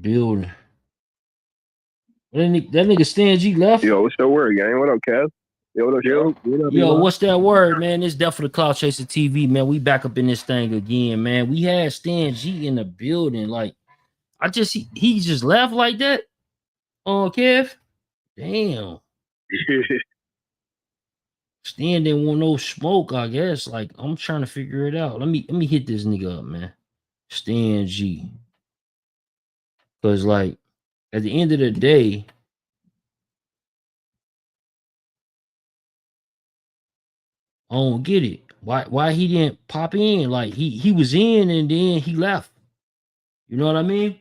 Building. That nigga Stan G left. Yo, what's your word, gang? What up, Kev? Yo, what up, Yo, yo? what up, Yo, Elon? what's that word, man? It's Death for the Cloud Chaser TV, man. We back up in this thing again, man. We had Stan G in the building. Like, he just left like that. Oh, Kev. Damn. Stan didn't want no smoke, I guess. Like, I'm trying to figure it out. Let me hit this nigga up, man. Stan G. Cause like at the end of the day, I don't get it. Why he didn't pop in? Like he was in and then he left. You know what I mean?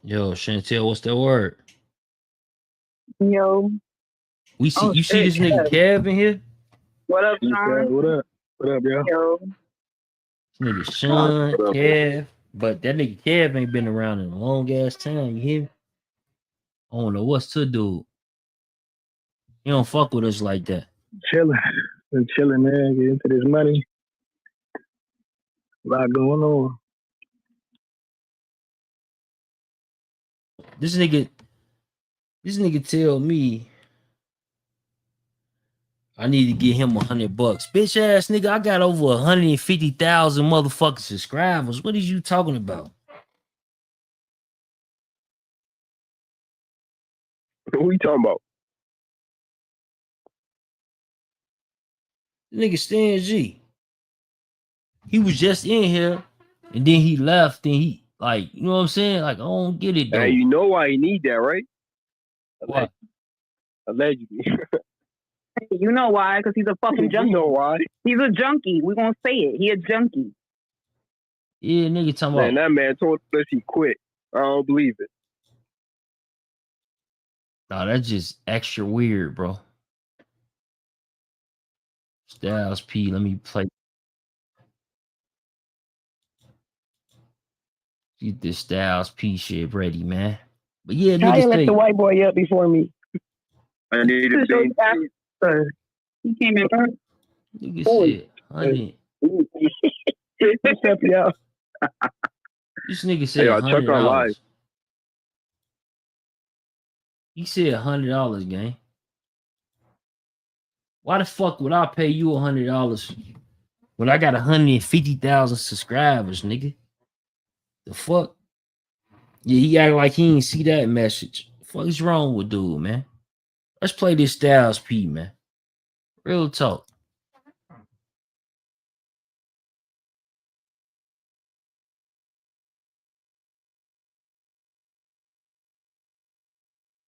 Yo, Chantel, what's that word? Yo. We see Oh you see shit, this nigga Kev in here? What up, Kev, Sean? what up? What up, yo? Yo. This nigga Sean, What up? Kev. But that nigga Kev ain't been around in a long ass time, you hear me? I don't know what's to do. He don't fuck with us like that. Chilling. Been chilling, man. Get into this money. A lot going on. This nigga tell me I need to get him $100. Bitch ass nigga, I got over 150,000 motherfucking subscribers. What is you talking about? What we talking about? The nigga Stan G. He was just in here and then he left and he like, you know what I'm saying? Like, I don't get it though. Hey, you know why he need that, right? What? Allegedly. You know why? Because he's a fucking You junkie. know why? He's a junkie. We're going to say it. He a junkie. Yeah, nigga talking Man, about that man told us he quit. I don't believe it. nah, that's just extra weird, bro. Styles P, let me play. Get this Styles P shit ready, man. But yeah, How you niggas let say the white boy up before me? I need to be. He came in first. nigga said 100. What's up, y'all? This nigga Hey, said y'all, Chuck on $100. live. He said $100, gang. Why the fuck would I pay you $100 when I got 150,000 subscribers, nigga? The fuck? Yeah, he act like he ain't see that message. The fuck is wrong with dude, man? Let's play this Styles P, man. Real talk.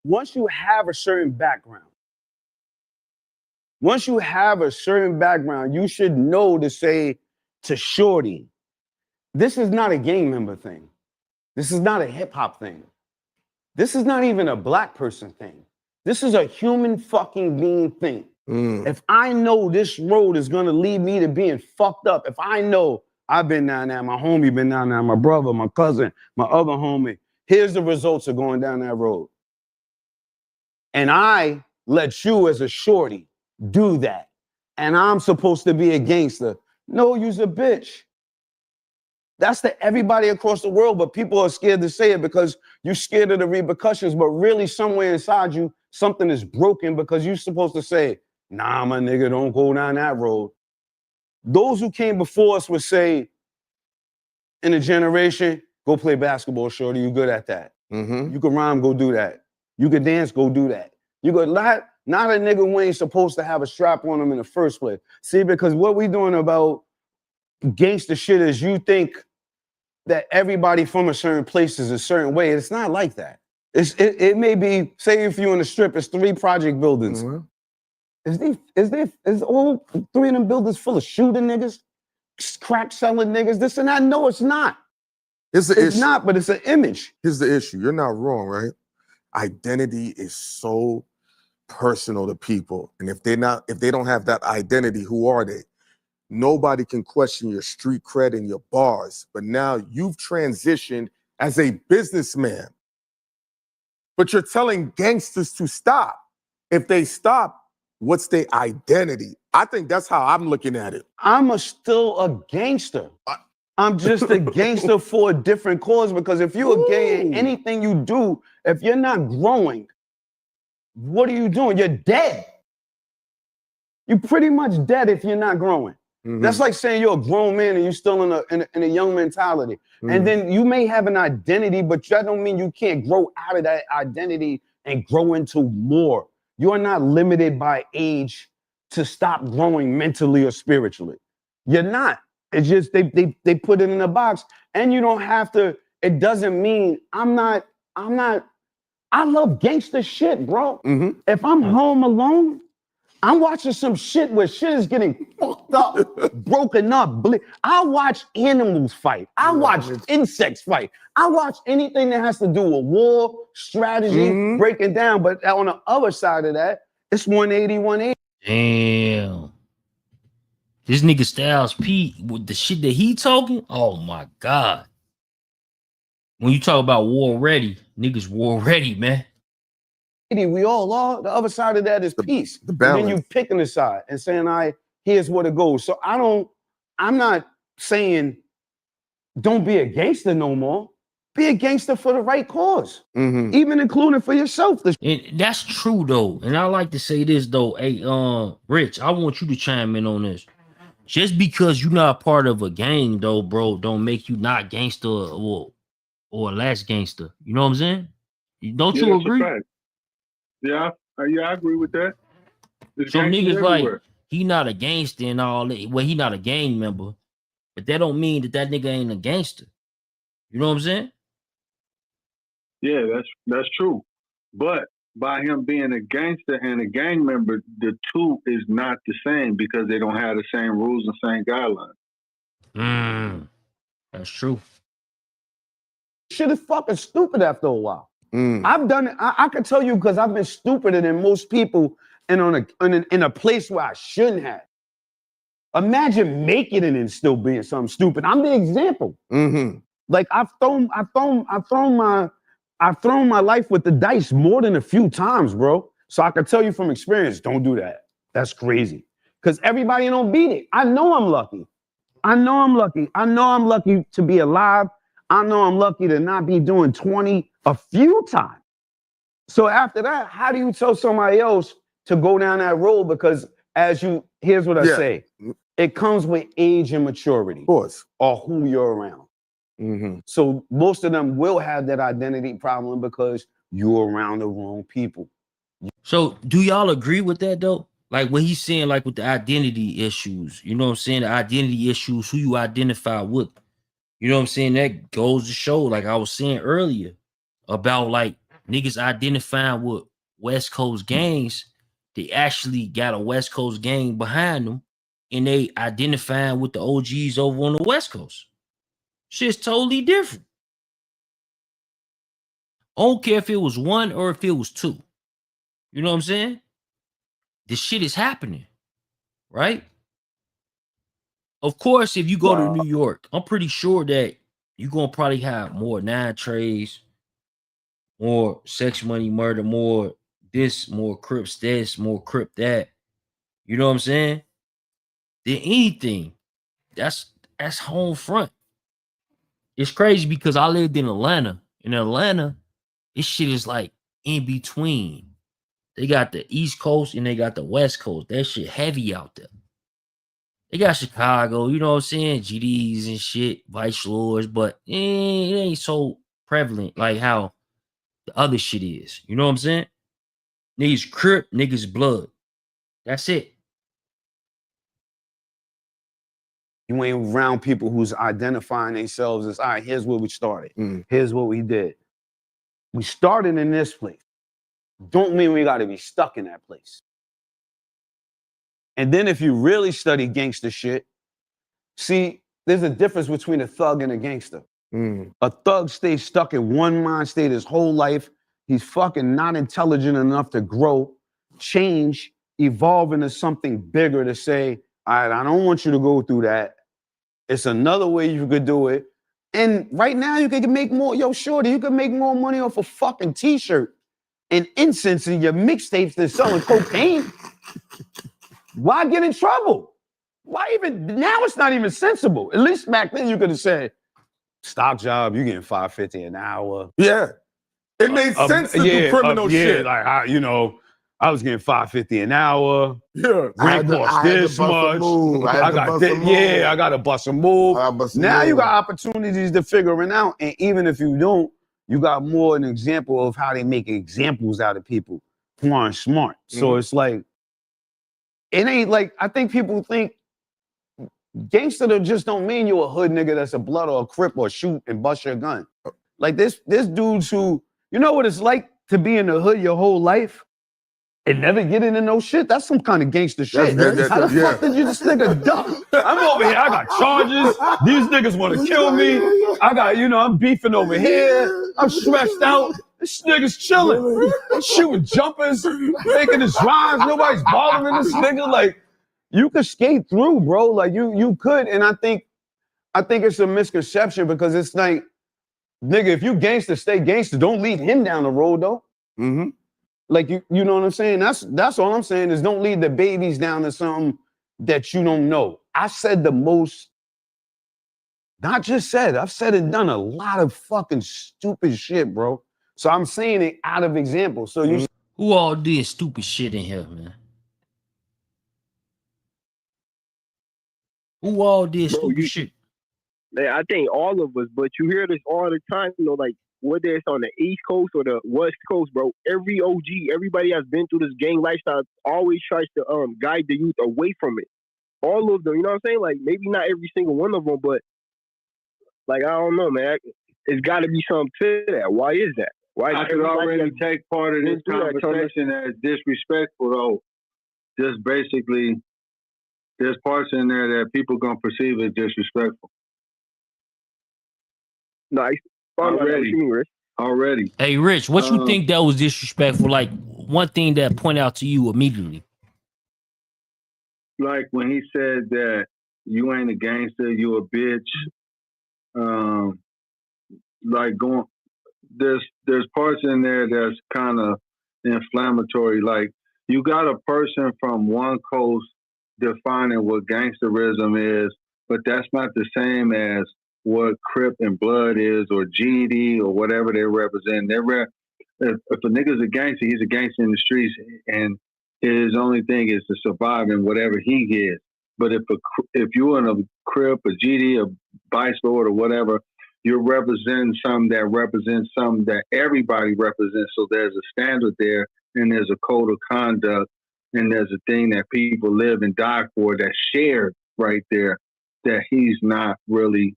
Once you have a certain background, you should know to say to Shorty, this is not a gang member thing. This is not a hip hop thing. This is not even a black person thing. This is a human fucking being thing. If I know this road is gonna lead me to being fucked up, if I know I've been down there, my homie been down there, my brother, my cousin, my other homie, here's the results of going down that road. And I let you as a shorty do that. And I'm supposed to be a gangster. No, you's a bitch. That's to everybody across the world, but people are scared to say it because you're scared of the repercussions. But really, somewhere inside you, something is broken because you're supposed to say, nah, my nigga, don't go down that road. Those who came before us would say, in a generation, go play basketball, shorty. You good at that. You can rhyme, go do that. You can dance, go do that. You go, not a nigga who ain't supposed to have a strap on him in the first place. See, because what we doing about gangster shit is you think that everybody from a certain place is a certain way. It's not like that. It may be, say if you're in the strip, it's 3 project buildings. Is all 3 of them buildings full of shooting niggas, crack selling niggas, this and that? No, it's not. It's not, but it's an image. Here's the issue. You're not wrong, right? Identity is so personal to people. And if they don't have that identity, who are they? Nobody can question your street cred and your bars. But now you've transitioned as a businessman. But you're telling gangsters to stop. If they stop, what's their identity? I think that's how I'm looking at it. Still a gangster. I'm just a gangster for a different cause, because if you're a gay in anything you do, if you're not growing, what are you doing? You're dead. You're pretty much dead if you're not growing. That's like saying you're a grown man and you're still in a young mentality. And then you may have an identity, but that don't mean you can't grow out of that identity and grow into more. You are not limited by age to stop growing mentally or spiritually. You're not. It's just they put it in a box, and you don't have to. It doesn't mean I love gangster shit, bro. If I'm home alone, I'm watching some shit where shit is getting fucked up, broken up. I watch animals fight. I watch insects fight. I watch anything that has to do with war, strategy, breaking down. But on the other side of that, it's 180. Damn. This nigga Styles P, with the shit that he talking, oh my God. When you talk about war ready, niggas war ready, man. We all are. The other side of that is peace. The balance. And then you picking a side and saying, here's where it goes. So I'm not saying don't be a gangster no more. Be a gangster for the right cause. Even including for yourself. And that's true though. And I like to say this though. Hey, Rich, I want you to chime in on this. Just because you're not part of a gang though, bro, don't make you not gangster or less gangster. You know what I'm saying? Don't you agree? Yeah, I agree with that. So niggas like, he not a gangster and all that. Well, he not a gang member, but that don't mean that nigga ain't a gangster. You know what I'm saying? Yeah, that's true. But by him being a gangster and a gang member, the two is not the same because they don't have the same rules and same guidelines. That's true. Shit is fucking stupid after a while. I've done it. I can tell you because I've been stupider than most people and in a place where I shouldn't have. Imagine making it and still being something stupid. I'm the example. Like I've thrown my life with the dice more than a few times, bro. So I can tell you from experience, don't do that. That's crazy. Because everybody don't beat it. I know I'm lucky. I know I'm lucky to be alive. I know I'm lucky to not be doing 20 a few times. So after that, how do you tell somebody else to go down that road? Because here's what I say. It comes with age and maturity. Of course. Or who you're around. So most of them will have that identity problem because you're around the wrong people. So do y'all agree with that though? Like what he's saying, like with the identity issues, you know what I'm saying? The identity issues, who you identify with. You know what I'm saying? That goes to show, like I was saying earlier, about like niggas identifying with West Coast gangs. They actually got a West Coast gang behind them, and they identifying with the OGs over on the West Coast. Shit's totally different. I don't care if it was one or if it was two. You know what I'm saying? This shit is happening, right? Of course, if you go to New York, I'm pretty sure that you're going to probably have more 9 trays, more sex, money, murder, more this, more Crips this, more Crip that. You know what I'm saying? Than anything. That's home front. It's crazy because I lived in Atlanta. In Atlanta, this shit is like in between. They got the East Coast and they got the West Coast. That shit heavy out there. They got Chicago, you know what I'm saying? GDs and shit, Vice Lords, but it ain't so prevalent like how the other shit is. You know what I'm saying? Niggas Crip, niggas blood. That's it. You ain't around people who's identifying themselves as, all right, here's where we started. Here's what we did. We started in this place. Don't mean we got to be stuck in that place. And then if you really study gangster shit, see, there's a difference between a thug and a gangster. A thug stays stuck in one mind state his whole life. He's fucking not intelligent enough to grow, change, evolve into something bigger to say, all right, I don't want you to go through that. It's another way you could do it. And right now you can make more, shorty, you can make more money off a fucking t-shirt and incense in your mixtapes than selling cocaine. Why get in trouble? Why even, now it's not even sensible. At least back then you could have said, stock job, you getting $5.50 an hour. Yeah. It made sense to do criminal shit. Like, I was getting $5.50 an hour. Yeah. Rent cost this much. I got this. Yeah, I got to bust a move. Now you got opportunities to figure it out. And even if you don't, you got more an example of how they make examples out of people who aren't smart. So it's like, it ain't like, I think people think gangster just don't mean you a hood nigga that's a blood or a crip or shoot and bust your gun. Like this dudes who, you know what it's like to be in the hood your whole life and never get into no shit? That's some kind of gangster shit. How the fuck did you this nigga dumb? I'm over here, I got charges. These niggas want to kill me. I got, I'm beefing over here. I'm stressed out. This nigga's chilling. I'm shooting jumpers, making his rhymes. Nobody's bothering this nigga. Like, you could skate through, bro. Like, you could. And I think it's a misconception because it's like, nigga, if you gangster, stay gangster. Don't lead him down the road, though. Mm-hmm. Like, you know what I'm saying? That's all I'm saying is don't lead the babies down to something that you don't know. I said the most, not just said, I've said and done a lot of fucking stupid shit, bro. So I'm saying it out of example. So you, Who all did stupid shit in here, man? Who all did stupid shit? I think all of us, but you hear this all the time, like whether it's on the East Coast or the West Coast, bro. Every OG, everybody has been through this gang lifestyle always tries to guide the youth away from it. All of them, you know what I'm saying? Like maybe not every single one of them, but like I don't know, man. It's got to be something to that. Why is that? Why? I could already take part of this conversation as disrespectful, though. Just basically, there's parts in there that people gonna perceive as disrespectful. Nice. Already. Hey, Rich, what you think that was disrespectful? Like one thing that point out to you immediately. Like when he said that you ain't a gangster, you a bitch. Like going. There's parts in there that's kind of inflammatory. Like you got a person from one coast defining what gangsterism is, but that's not the same as what Crip and Blood is or GD or whatever they represent. If a nigga's a gangster, he's a gangster in the streets, and his only thing is to survive in whatever he is. But if you're in a Crip, a GD, a Vice Lord, or whatever, you're representing something that everybody represents. So there's a standard there, and there's a code of conduct, and there's a thing that people live and die for that's shared right there that he's not really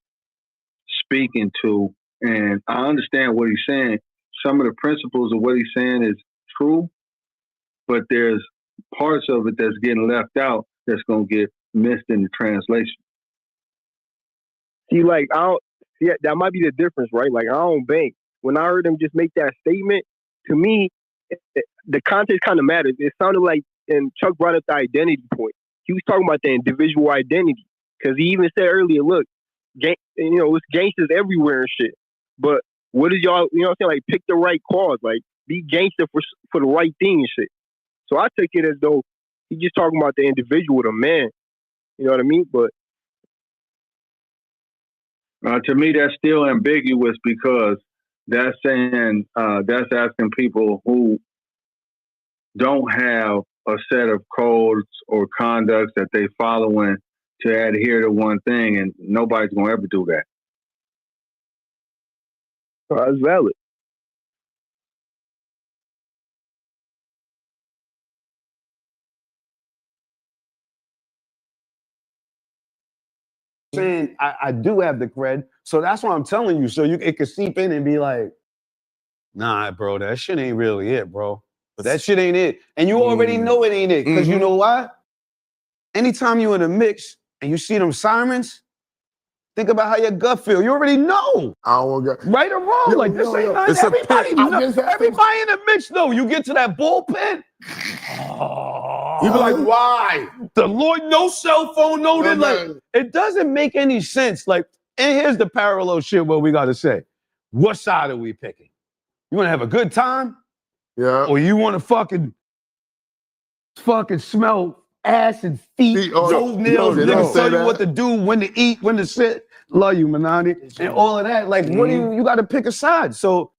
speaking to. And I understand what he's saying. Some of the principles of what he's saying is true, but there's parts of it that's getting left out that's going to get missed in the translation. See, like, that might be the difference, right? Like, I don't bank. When I heard him just make that statement, to me, the context kind of matters. It sounded like, and Chuck brought up the identity point. He was talking about the individual identity. Because he even said earlier, look, it's gangsters everywhere and shit. But what is y'all, you know what I'm saying? Like, pick the right cause. Like, be gangster for the right thing and shit. So I took it as though he's just talking about the individual, the man. You know what I mean? But to me, that's still ambiguous because that's saying, that's asking people who don't have a set of codes or conducts that they following to adhere to one thing, and nobody's going to ever do that. That's valid. saying I do have the cred, so that's why I'm telling you. So it could seep in and be like, nah, bro, that shit ain't really it, bro. That shit ain't it. And you already know it ain't it. Because you know why? Anytime you in a mix and you see them sirens, think about how your gut feel. You already know. I don't want to right or wrong. Like, this ain't nothing. Everybody in the mix, though. You get to that bullpen. You be like, why? The Lord, no cell phone, no. Like, it doesn't make any sense. Like, and here's the parallel shit what we got to say. What side are we picking? You want to have a good time? Yeah. or you want to fucking smell ass and feet, toenails, they don't niggas say tell you that. what to do, when to eat, when to sit. Love you, Manani, and all of that. Like, what do you got to pick a side? So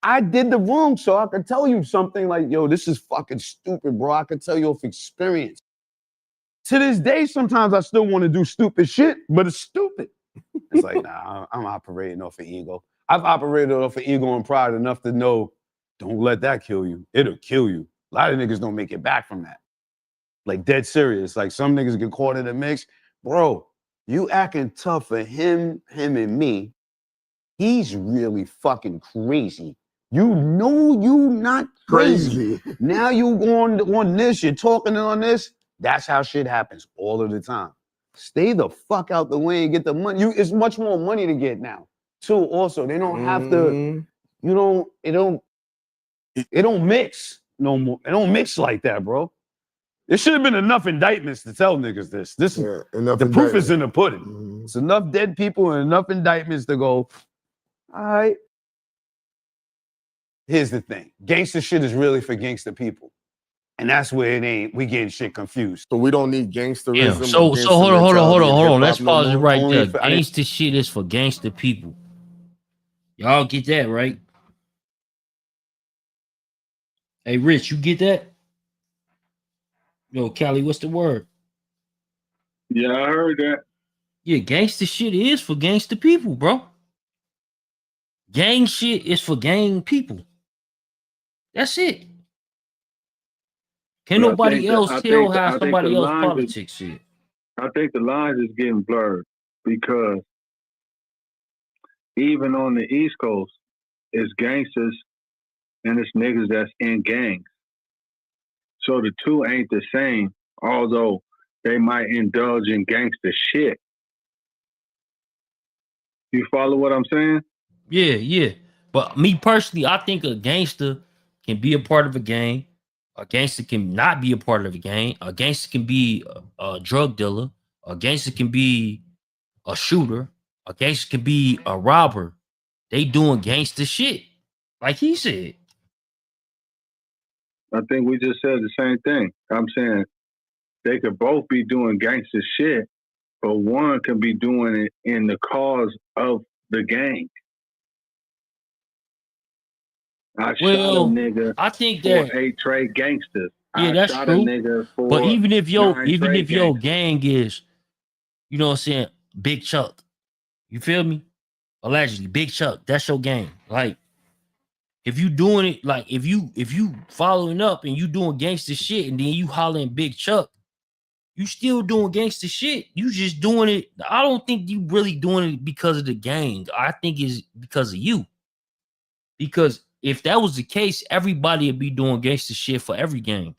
I did the wrong, so I could tell you something like, yo, this is fucking stupid, bro. I could tell you off experience. To this day, sometimes I still want to do stupid shit, but it's stupid. It's like, nah, I'm operating off of ego. I've operated off of ego and pride enough to know, don't let that kill you. It'll kill you. A lot of niggas don't make it back from that. Like, dead serious. Like, some niggas get caught in the mix. Bro, you acting tough for him and me. He's really fucking crazy. You know you not crazy. Now you on this, you're talking on this. That's how shit happens all of the time. Stay the fuck out the way and get the money. It's much more money to get now, too. Also, they don't have to, it don't mix no more. It don't mix like that, bro. There should have been enough indictments to tell niggas this. The proof is in the pudding. It's enough dead people and enough indictments to go, all right. Here's the thing. Gangster shit is really for gangster people. And that's where it ain't. We getting shit confused. So we don't need gangsterism. Yeah. So hold on. Let's pause it right there. For, gangster shit is for gangster people. Y'all get that, right? Hey, Rich, you get that? Yo, Cali, what's the word? Yeah, I heard that. Yeah, gangster shit is for gangster people, bro. Gang shit is for gang people. That's it. Can't nobody else tell how somebody else politics is. I think the lines is getting blurred because even on the East Coast, it's gangsters and it's niggas that's in gangs. So the two ain't the same, although they might indulge in gangster shit. You follow what I'm saying? Yeah. But me personally, I think a gangster can be a part of a gang. A gangster can not be a part of a gang. A gangster can be a drug dealer. A gangster can be a shooter. A gangster can be a robber. They doing gangster shit, like he said. I think we just said the same thing. I'm saying they could both be doing gangster shit, but one can be doing it in the cause of the gang. I shot a nigga I think for that 8 trade gangsters. Yeah, I that's shot true. a nigga for But even if your 9 trade gang is, you know what I'm saying, Big Chuck, you feel me? Allegedly, Big Chuck, that's your gang. Like, if you doing it, like if you following up and you doing gangster shit and then you hollering Big Chuck, you still doing gangster shit. You just doing it. I don't think you really doing it because of the gang. I think it's because of you. Because if that was the case, everybody would be doing gangster shit for every gang.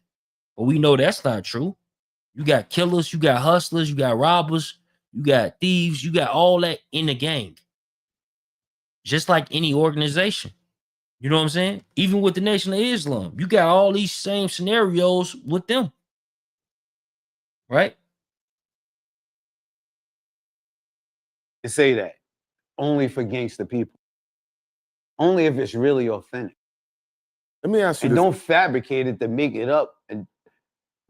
But we know that's not true. You got killers, you got hustlers, you got robbers, you got thieves, you got all that in the gang. Just like any organization. You know what I'm saying? Even with the Nation of Islam, you got all these same scenarios with them. Right? To say that only for gangster people. Only if it's really authentic. Let me ask you and this. don't fabricate it to make it up and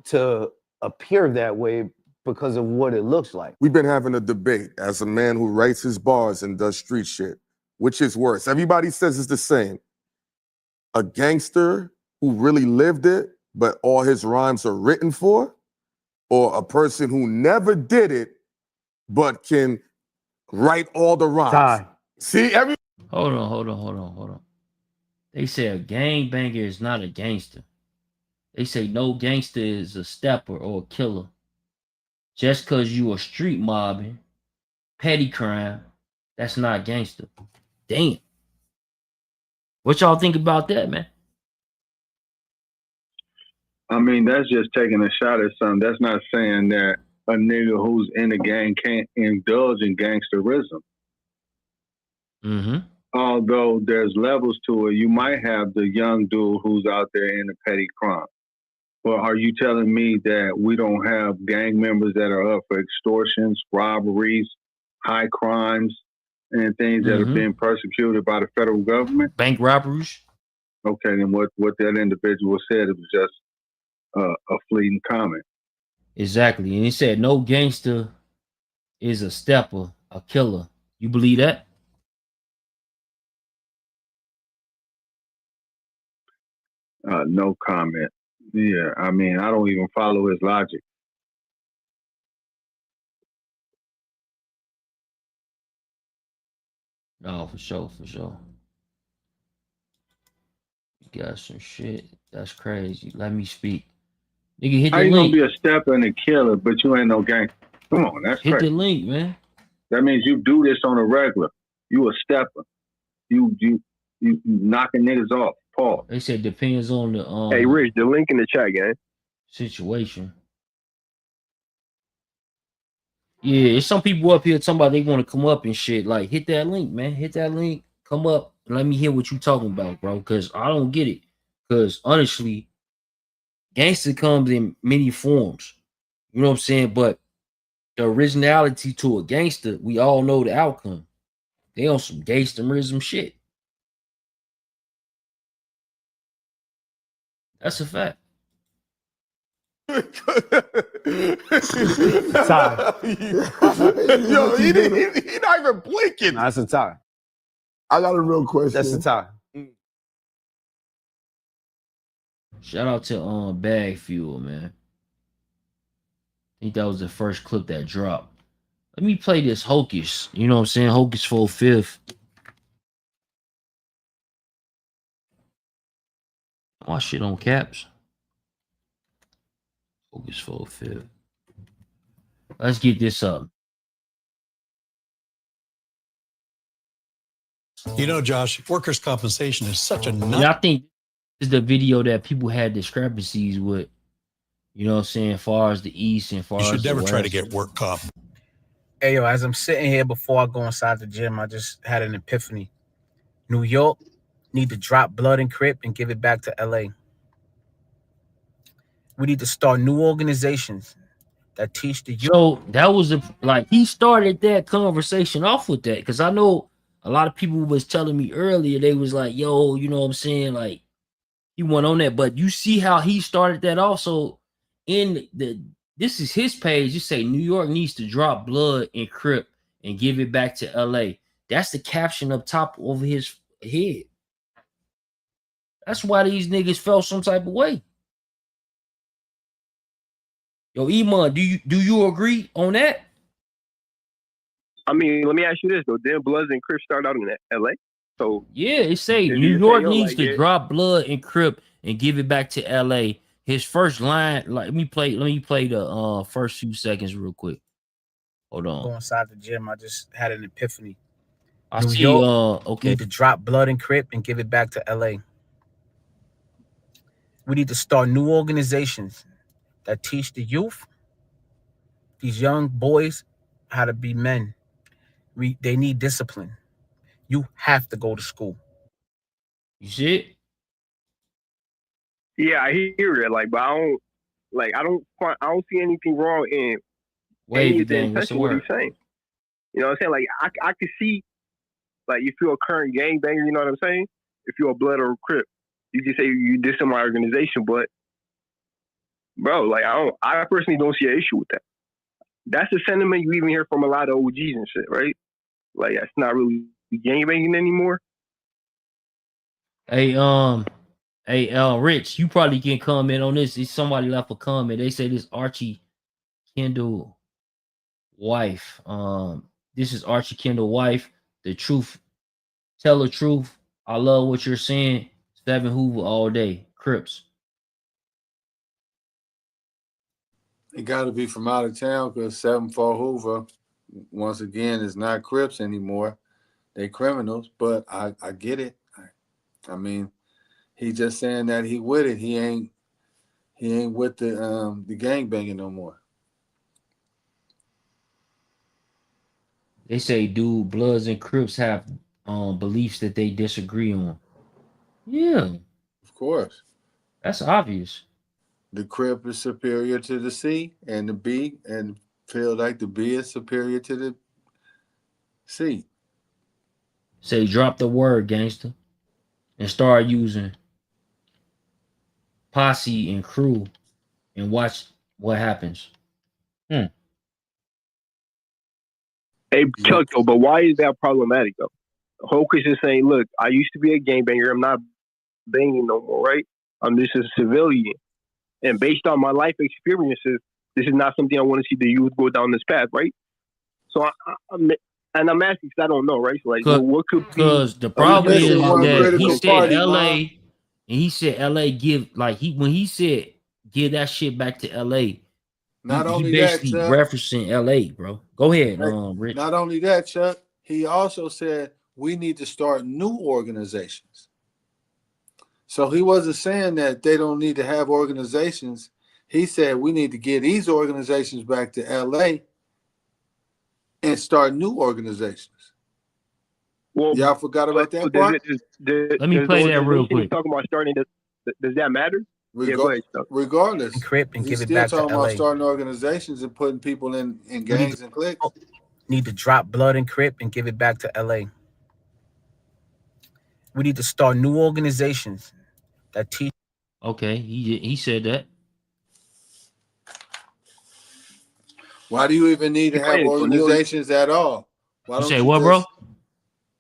to appear that way because of what it looks like. We've been having a debate as a man who writes his bars and does street shit. Which is worse? Everybody says it's the same. A gangster who really lived it, but all his rhymes are written for, or a person who never did it, but can write all the rhymes. See, Hold on. They say a gangbanger is not a gangster. They say no gangster is a stepper or a killer. Just because you a street mobbing, petty crime, that's not gangster. Damn. What y'all think about that, man? I mean, that's just taking a shot at something. That's not saying that a nigga who's in the gang can't indulge in gangsterism. Mm-hmm. Although there's levels to it, you might have the young dude who's out there in the petty crime. But are you telling me that we don't have gang members that are up for extortions, robberies, high crimes, and things that are being persecuted by the federal government? Bank robberies? Okay, then what that individual said, it was just a fleeting comment. Exactly. And he said no gangster is a stepper, a killer. You believe that? No comment. Yeah, I mean, I don't even follow his logic. No, for sure, for sure. You got some shit. That's crazy. Let me speak. Nigga, hit How the you gonna link. be a stepper and a killer, but you ain't no gangster? Come on, that's Hit crazy. the link, man. That means you do this on a regular. You a stepper. You knocking niggas off. Paul. They said depends on the Hey, Rich, the link in the chat, gang. situation. Yeah, it's some people up here talking about they want to come up and shit. Like, hit that link, man. Hit that link. Come up. Let me hear what you talking about, bro. Because I don't get it. Because honestly, gangster comes in many forms. You know what I'm saying? But the originality to a gangster, we all know the outcome. They on some gangsterism shit. That's a fact. Yo, he not even blinking. Nah, that's a tie. I got a real question. That's a tie. Shout out to Bag Fuel, man. I think that was the first clip that dropped. Let me play this Hocus. You know what I'm saying? Hocus 45th. My shit on caps. Hocus 45th. Let's get this up. You know, Josh, workers' compensation is such a And I think this is the video that people had discrepancies with. You know what I'm saying? As far as the East and far you as should the never West. try to get work comp. Hey, yo, as I'm sitting here before I go inside the gym, I just had an epiphany. New York need to drop blood and Crip and give it back to LA. We need to start new organizations that teach the youth. So that was like he started that conversation off with that because I know a lot of people was telling me earlier they was like, "Yo, you know what I'm saying?" Like he went on that, but you see how he started that also in the this is his page. You say New York needs to drop blood and Crip and give it back to LA. That's the caption up top over his head. That's why these niggas felt some type of way. Yo, Iman, do you agree on that? I mean, let me ask you this though. Then Bloods and Crips start out in LA. So yeah, it say if New you York say, needs like, to yeah, drop blood and Crip and give it back to LA. His first line, like let me play the first few seconds real quick. Hold on. Go inside the gym, I just had an epiphany. I New see York okay. need to drop blood and Crip and give it back to LA. We need to start new organizations that teach the youth, these young boys, how to be men. They need discipline. You have to go to school. You see it? yeah, I hear it. Like, but I don't see anything wrong in any Wavy of the gang, what's the intention what he's word? saying. You know what I'm saying? Like, I can see, like, if you're a current gangbanger, you know what I'm saying? If you're a Blood or a Crip, you can say you dissing my organization, but bro, like, I personally don't see an issue with that. That's the sentiment you even hear from a lot of OGs and shit, right? Like, that's not really gangbanging anymore. Hey, Rich, you probably can comment on this. If somebody left a comment, they say this Archie Kendall wife. This is Archie Kendall wife. The truth, tell the truth. I love what you're saying. Seven Hoover all day. Crips. It got to be from out of town because 7-4 Hoover, once again, is not Crips anymore. They criminals, but I get it. I mean, he just saying that he with it. He ain't with the gangbanging no more. They say, dude, Bloods and Crips have beliefs that they disagree on. Yeah, Of course. that's obvious. The Crip is superior to the C and the B, and feel like the B is superior to the C. Say, drop the word, gangster, and start using posse and crew and watch what happens. Hey, Chuck, though, but why is that problematic, though? Hocus is saying, look, I used to be a gangbanger. I'm not banging no more, right? I'm just a civilian. And based on my life experiences, this is not something I want to see the youth go down this path, right? So I'm asking because I don't know, right? So like, what could be? Because the problem is missing one that he critical said party, LA, man. and he said LA give like when he said give that shit back to LA. Not he only that, basically Chuck. referencing LA, bro. Go ahead, Rich. Not only that, Chuck. He also said we need to start new organizations. So he wasn't saying that they don't need to have organizations. He said we need to get these organizations back to LA and start new organizations. Well, y'all forgot about that part? Let me play that real quick. He's talking about starting. Does that matter? Yeah, go ahead, Chuck. Regardless, And Crip and he's give it still back to talking about LA. starting organizations and putting people in gangs and cliques. Need to drop Blood and Crip and give it back to LA. We need to start new organizations that teach. Okay, he said that. Why do you even need to have organizations at all? Why don't you say you what, bro?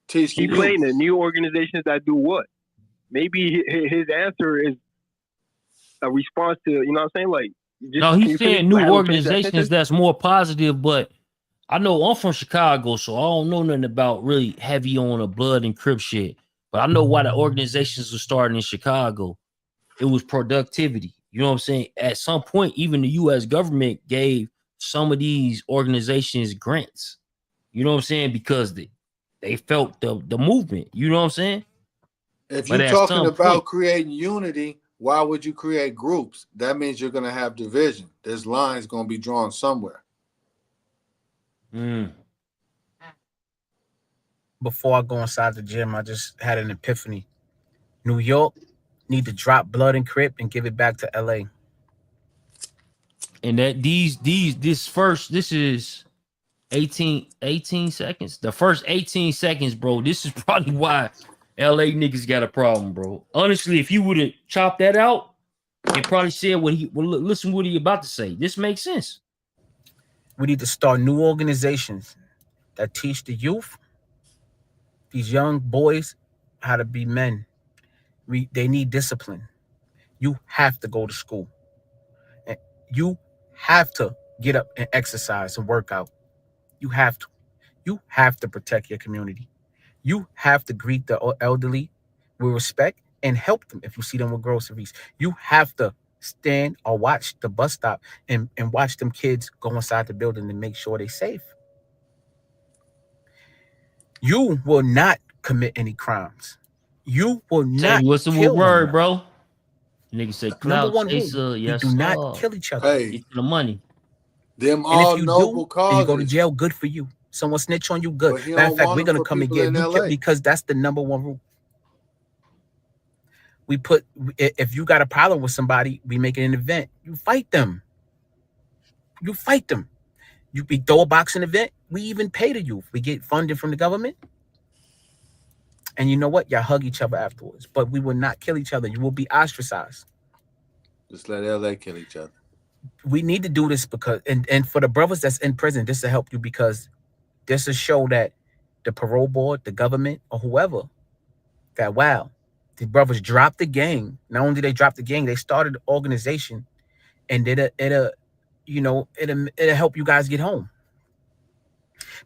Teach the Keep playing the new organizations that do what? Maybe his answer is a response to, you know what I'm saying? Like, no, he's saying new organizations that's more positive, but I know I'm from Chicago, so I don't know nothing about really heavy on the Blood and Crip shit. But I know why the organizations were starting in Chicago. It was productivity. You know what I'm saying? At some point, even the U.S. government gave some of these organizations grants. You know what I'm saying? Because they felt the movement. You know what I'm saying? If you're talking about creating unity, why would you create groups? That means you're going to have division. There's lines going to be drawn somewhere. Before I go inside the gym, I just had an epiphany. New York need to drop Blood and Crip and give it back to LA. And that this is 18 seconds. The first 18 seconds, bro. This is probably why LA niggas got a problem, bro. Honestly, if you would have chopped that out and probably said listen what he about to say. This makes sense. We need to start new organizations that teach the youth, these young boys, how to be men. They need discipline. You have to go to school. And you have to get up and exercise and work out. You have to. You have to protect your community. You have to greet the elderly with respect and help them if you see them with groceries. You have to stand or watch the bus stop and watch them kids go inside the building and make sure they're safe. You will not commit any crimes. You will not what's the kill word, no bro? Nigga say cloud chaser. Yes, we do not kill each other. Hey, get the money. Them and all if you noble do, causes. and you go to jail, good for you. Someone snitch on you, good. Matter of fact, we're gonna come and get you because that's the number one rule. If you got a problem with somebody, we make it an event. You fight them. You fight them. We throw a boxing event. We even pay the youth. We get funding from the government. And you know what? Y'all hug each other afterwards. But we will not kill each other. You will be ostracized. Just let LA kill each other. We need to do this because, and for the brothers that's in prison, this will help you because this will show that the parole board, the government, or whoever, that wow, the brothers dropped the gang. Not only did they drop the gang, they started the organization, and it'll help you guys get home.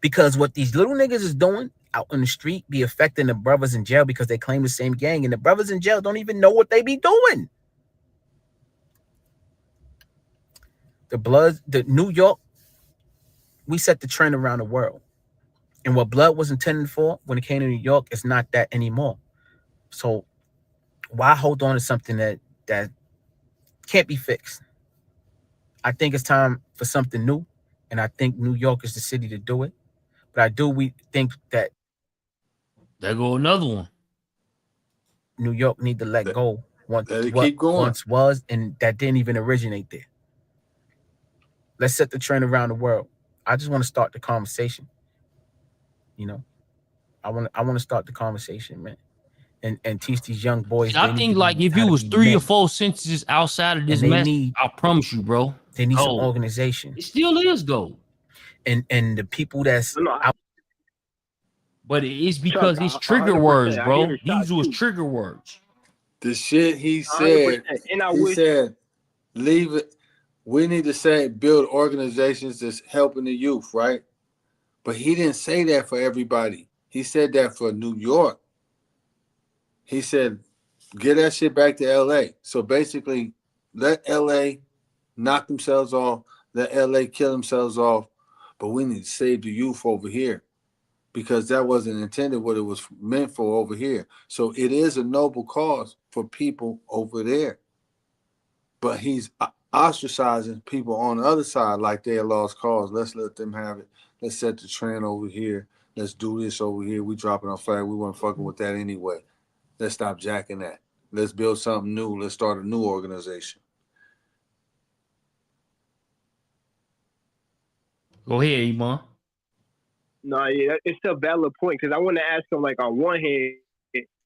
Because what these little niggas is doing out on the street be affecting the brothers in jail because they claim the same gang, and the brothers in jail don't even know what they be doing. The New York, we set the trend around the world. And what blood was intended for when it came to New York is not that anymore. So why hold on to something that can't be fixed? I think it's time for something new, and I think New York is the city to do it. But we think that there go another one. New York need to let go what keep going. Once was, and that didn't even originate there. Let's set the trend around the world. I just want to start the conversation. You know, I want to start the conversation, man. and teach these young boys. I think like if it was 3 or 4 sentences outside of this mess, I promise you, bro. They need some organization. It still is gold. And the people that's out. But it's because it's trigger words, bro. These was trigger words. The shit he said, he said, leave it. We need to build organizations that's helping the youth, right? But he didn't say that for everybody. He said that for New York. He said, get that shit back to LA. So basically, let LA knock themselves off, let LA kill themselves off, but we need to save the youth over here because that wasn't intended what it was meant for over here. So it is a noble cause for people over there. But he's ostracizing people on the other side like they're a lost cause. Let's let them have it. Let's set the trend over here. Let's do this over here. We dropping our flag. We weren't fucking with that anyway. Let's stop jacking that. Let's build something new. Let's start a new organization. Go ahead, Iman. No, yeah, it's a valid point because I want to ask him, like, on one hand,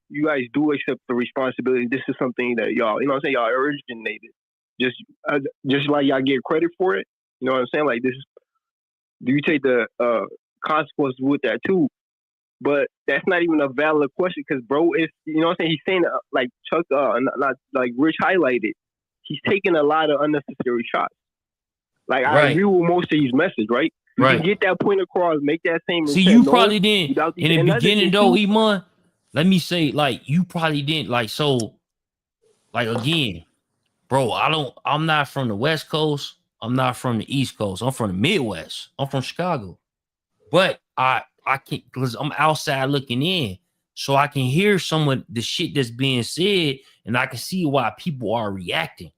you guys do accept the responsibility. This is something that y'all, you know what I'm saying, y'all originated. Just like y'all get credit for it. You know what I'm saying? Like, this is, do you take the consequences with that too? But that's not even a valid question because, bro, it's, you know what I'm saying? He's saying, like Chuck, not like Rich highlighted, he's taking a lot of unnecessary shots. Like, I agree with most of his message, right? You can get that point across, make that same See, you probably didn't, in the beginning though, Iman, let me say, like, you probably didn't, like, so, like, again, bro, I'm not from the West Coast. I'm not from the East Coast. I'm from the Midwest. I'm from Chicago. But I can't, because I'm outside looking in. So I can hear some of the shit that's being said, and I can see why people are reacting.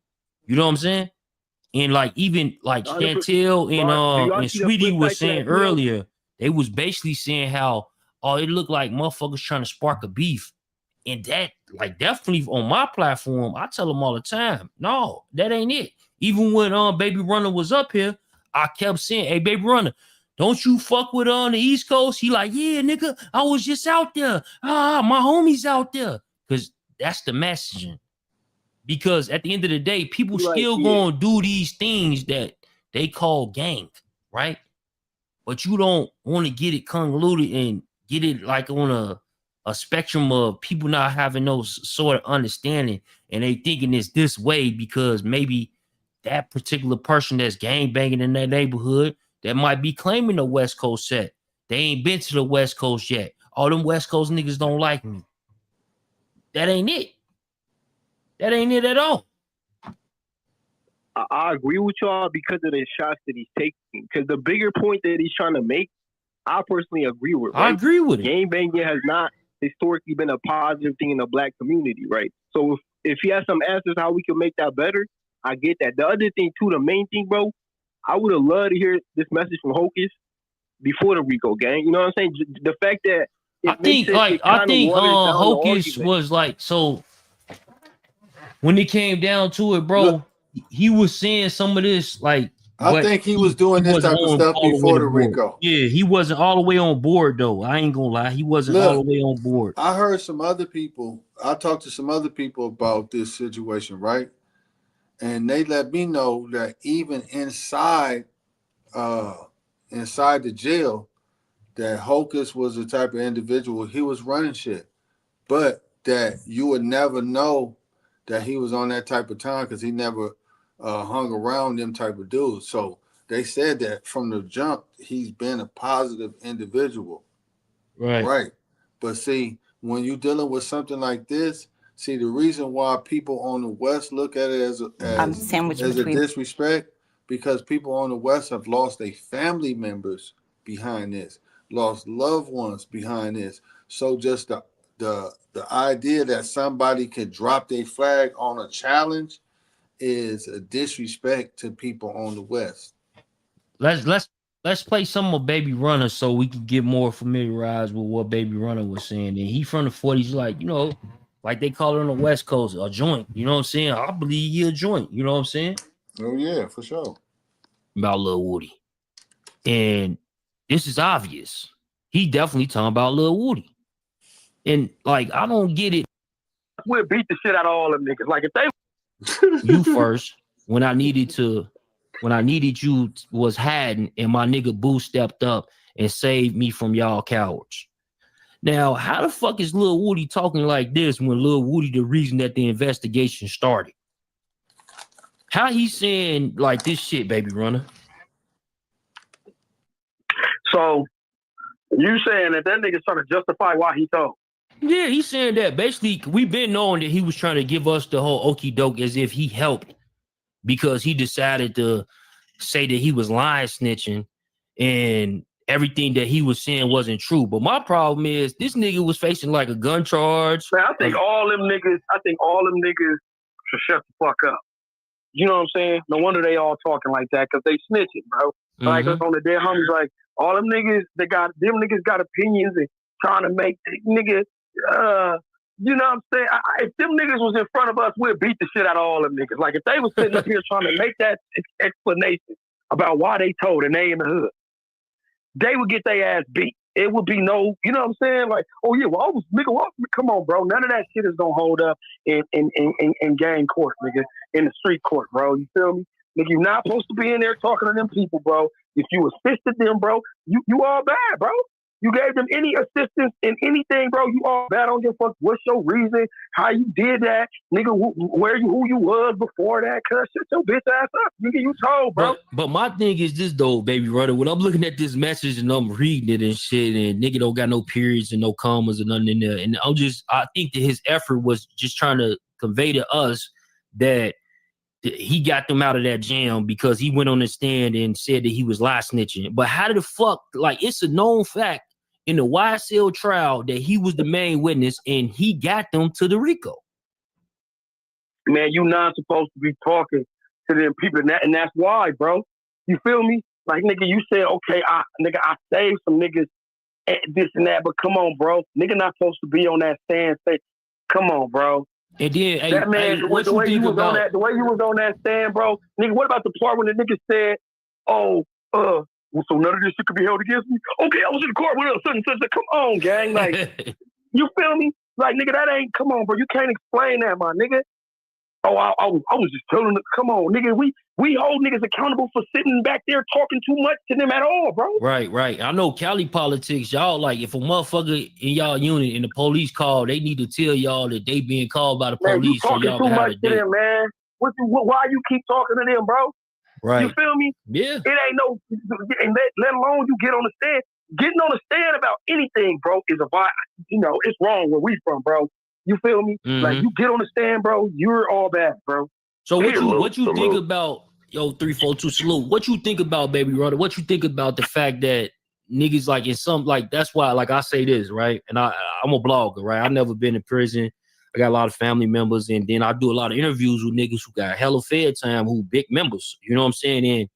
You know what I'm saying? And like even like Chantel and Sweetie was saying earlier, they was basically saying how, oh, it looked like motherfuckers trying to spark a beef. And that, like, definitely on my platform, I tell them all the time, no, that ain't it. Even when Baby Runner was up here, I kept saying, hey, Baby Runner, don't you fuck with on the East Coast? He like, yeah, nigga, I was just out there. My homie's out there. Because that's the messaging. Because at the end of the day, people still gonna do these things that they call gang, right? But you don't want to get it convoluted and get it like on a spectrum of people not having no sort of understanding, and they thinking it's this way because maybe that particular person that's gang banging in that neighborhood that might be claiming the West Coast set. They ain't been to the West Coast yet. All them West Coast niggas don't like me. That ain't it. That ain't it at all. I agree with y'all because of the shots that he's taking. Because the bigger point that he's trying to make, I personally agree with. Right? I agree with it. Gang banging has not historically been a positive thing in the black community, right? So if he has some answers how we can make that better, I get that. The other thing too, the main thing, bro, I would have loved to hear this message from Hocus before the Rico gang. You know what I'm saying? The fact that I think Hocus was like, so when it came down to it, bro, he was saying some of this, like, I think he was doing this type of stuff before the Rico. Yeah, he wasn't all the way on board, though. I ain't gonna lie. He wasn't all the way on board. I heard some other people. I talked to some other people about this situation, right? And they let me know that even inside the jail, that Hocus was the type of individual, he was running shit. But that you would never know that he was on that type of time because he never hung around them type of dudes. So they said that from the jump, he's been a positive individual. Right. But see, when you're dealing with something like this, see, the reason why people on the West look at it as a disrespect, because people on the West have lost their family members behind this, lost loved ones behind this. So just the idea that somebody could drop their flag on a challenge is a disrespect to people on the West. Let's play some of Baby Runner so we can get more familiarized with what Baby Runner was saying. And he from the 40s, like, you know, like they call it on the West Coast, a joint. You know what I'm saying? I believe he a joint. You know what I'm saying? Oh, yeah, for sure. About Lil Woody. And this is obvious. He definitely talking about Lil Woody. And, like, I don't get it. we'll beat the shit out of all them niggas. Like if they You first, when I needed you was hiding, and my nigga Boo stepped up and saved me from y'all cowards. Now, how the fuck is Lil Woody talking like this when Lil Woody the reason that the investigation started? How he saying like this shit, baby runner? So you saying that nigga's trying to justify why he told? Yeah, he's saying that basically we've been knowing that he was trying to give us the whole okie doke as if he helped because he decided to say that he was lying snitching and everything that he was saying wasn't true. But my problem is this nigga was facing like a gun charge. Man, I think all them niggas should shut the fuck up. You know what I'm saying? No wonder they all talking like that because they snitching, bro. Like on the dead homies, like all them niggas, them niggas got opinions and trying to make niggas, you know what I'm saying? If them niggas was in front of us, we'd beat the shit out of all them niggas. Like if they was sitting up here trying to make that explanation about why they told and they in the hood, they would get their ass beat. It would be no, you know what I'm saying? Like, oh yeah, well, come on, bro. None of that shit is gonna hold up in gang court, nigga, in the street court, bro. You feel me? Nigga, you're not supposed to be in there talking to them people, bro. If you assisted them, bro, you all bad, bro. You gave them any assistance in anything, bro. You all bad on your fuck. What's your reason? How you did that, nigga? Who you was before that? Cuz shut your bitch ass up, nigga. You told, bro. But my thing is this though, baby brother. When I'm looking at this message and I'm reading it and shit, and nigga don't got no periods and no commas and nothing in there, and I think that his effort was just trying to convey to us that he got them out of that jam because he went on the stand and said that he was lie snitching. But how the fuck, like it's a known fact in the YSL trial that he was the main witness and he got them to the RICO. Man, you not supposed to be talking to them people, and that's why, bro. You feel me? Like, nigga, you said, okay, I saved some niggas, this and that, but come on, bro. Nigga not supposed to be on that stand say, come on, bro. And then, that man, the way you was on that stand, bro. Nigga, what about the part when the nigga said, oh, so none of this shit could be held against me? Okay, I was in the court with such and such. Come on, gang. Like, you feel me? Like, nigga, that ain't, come on, bro. You can't explain that, my nigga. Oh, I was just telling them, come on, nigga. We hold niggas accountable for sitting back there talking too much to them at all, bro. Right. I know Cali politics, y'all, like, if a motherfucker in y'all unit and the police call, they need to tell y'all that they being called by the police. Man, you talking too much to them, man. Why you keep talking to them, bro? Right. You feel me? Yeah. It ain't no, and let alone you get on the stand. Getting on the stand about anything, bro, is it's wrong where we from, bro. You feel me? Like, you get on the stand, bro, you're all bad, bro. So what you think about, 342 salute, what you think about, baby brother? What you think about the fact that niggas, like, in some, like, that's why, like, I say this, right? And I'm a blogger, right? I've never been in prison. I got a lot of family members, and then I do a lot of interviews with niggas who got hella fed time, who big members. You know what I'm saying? And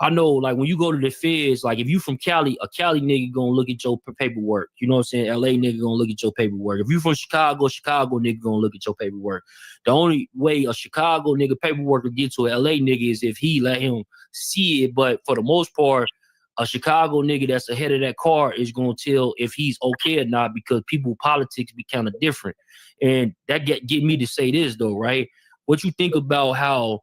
I know, like, when you go to the feds, like, if you from Cali, a Cali nigga gonna look at your paperwork. You know what I'm saying? LA nigga gonna look at your paperwork. If you from Chicago nigga gonna look at your paperwork. The only way a Chicago nigga paperwork will get to an LA nigga is if he let him see it. But for the most part, a Chicago nigga that's ahead of that car is gonna tell if he's okay or not, because people politics be kind of different. And that get me to say this though, right? What you think about how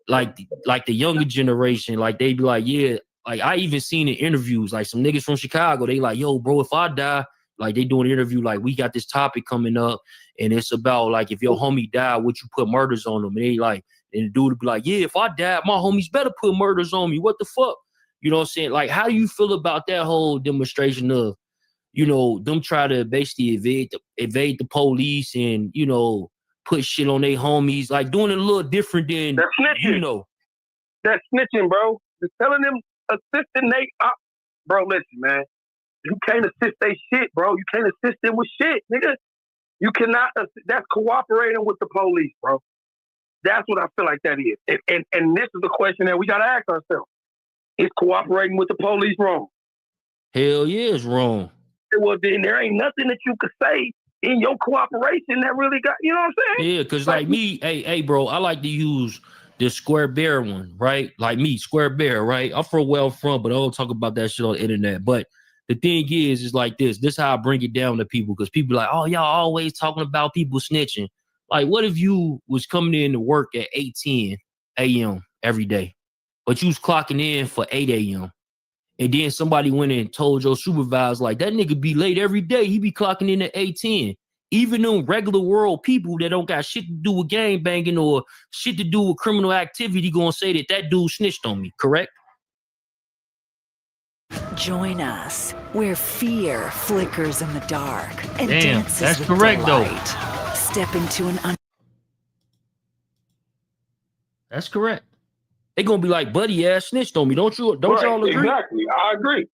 like the younger generation, like they be like, yeah, like I even seen in interviews, like some niggas from Chicago, they like, yo, bro, if I die, like they doing an interview, like we got this topic coming up and it's about like if your homie died, would you put murders on them? And they like, and the dude would be like, yeah, if I die, my homies better put murders on me. What the fuck? You know what I'm saying? Like, how do you feel about that whole demonstration of, them try to basically evade the police and, put shit on their homies, like doing it a little different than, That's snitching. That's snitching, bro. Just telling them, assisting they, bro, listen, man. You can't assist they shit, bro. You can't assist them with shit, nigga. You cannot, that's cooperating with the police, bro. That's what I feel like that is. And this is the question that we got to ask ourselves. Is cooperating with the police wrong? Hell yeah, it's wrong. Well, then there ain't nothing that you could say in your cooperation that really got, you know what I'm saying? Yeah, because like me, hey, bro, I like to use the Square Bear one, right? Like me, Square Bear, right? I'm from where I'm from, but I don't talk about that shit on the internet. But the thing is like this. This is how I bring it down to people, because people are like, oh, y'all always talking about people snitching. Like, what if you was coming in to work at 8:10 a.m. every day, but you was clocking in for 8 a.m. and then somebody went in and told your supervisor, like, that nigga be late every day. He be clocking in at 8:10. Even them regular world people that don't got shit to do with gang banging or shit to do with criminal activity gonna say that dude snitched on me, correct? Join us where fear flickers in the dark and Damn, dances that's with correct, delight. Step into an That's correct. They gonna be like, buddy ass snitched on me. Don't y'all agree? Exactly. I agree.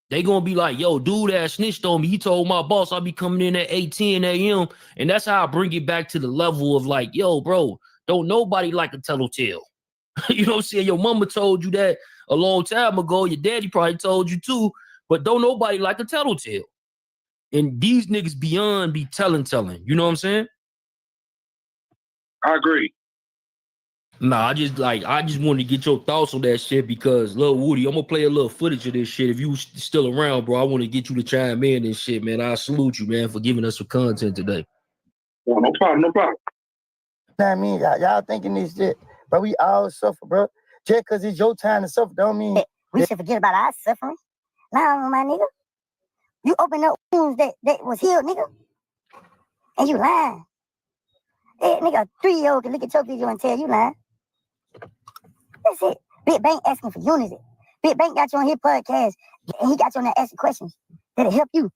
They gonna be like, yo, dude ass snitched on me. He told my boss I'll be coming in at 8:10 a.m. And that's how I bring it back to the level of like, yo, bro, don't nobody like a tattletale. You know what I'm saying? Your mama told you that a long time ago. Your daddy probably told you too, but don't nobody like a tattletale. And these niggas beyond be telling. You know what I'm saying? I agree. Nah, I just wanted to get your thoughts on that shit, because Lil Woody, I'm gonna play a little footage of this shit. If you still around, bro, I want to get you to chime in and shit, man. I salute you, man, for giving us some content today. Well, no problem. I mean, y'all thinking this shit, but we all suffer, bro. Just because it's your time to suffer don't mean we should forget about our suffering. Now, my nigga, you open up wounds that was healed, nigga, and you lying. Hey, nigga, a 3-year-old can look at your video and tell you lying. That's it. Big Bank asking for unity. Big Bank got you on his podcast, and he got you on there asking questions that'll help you.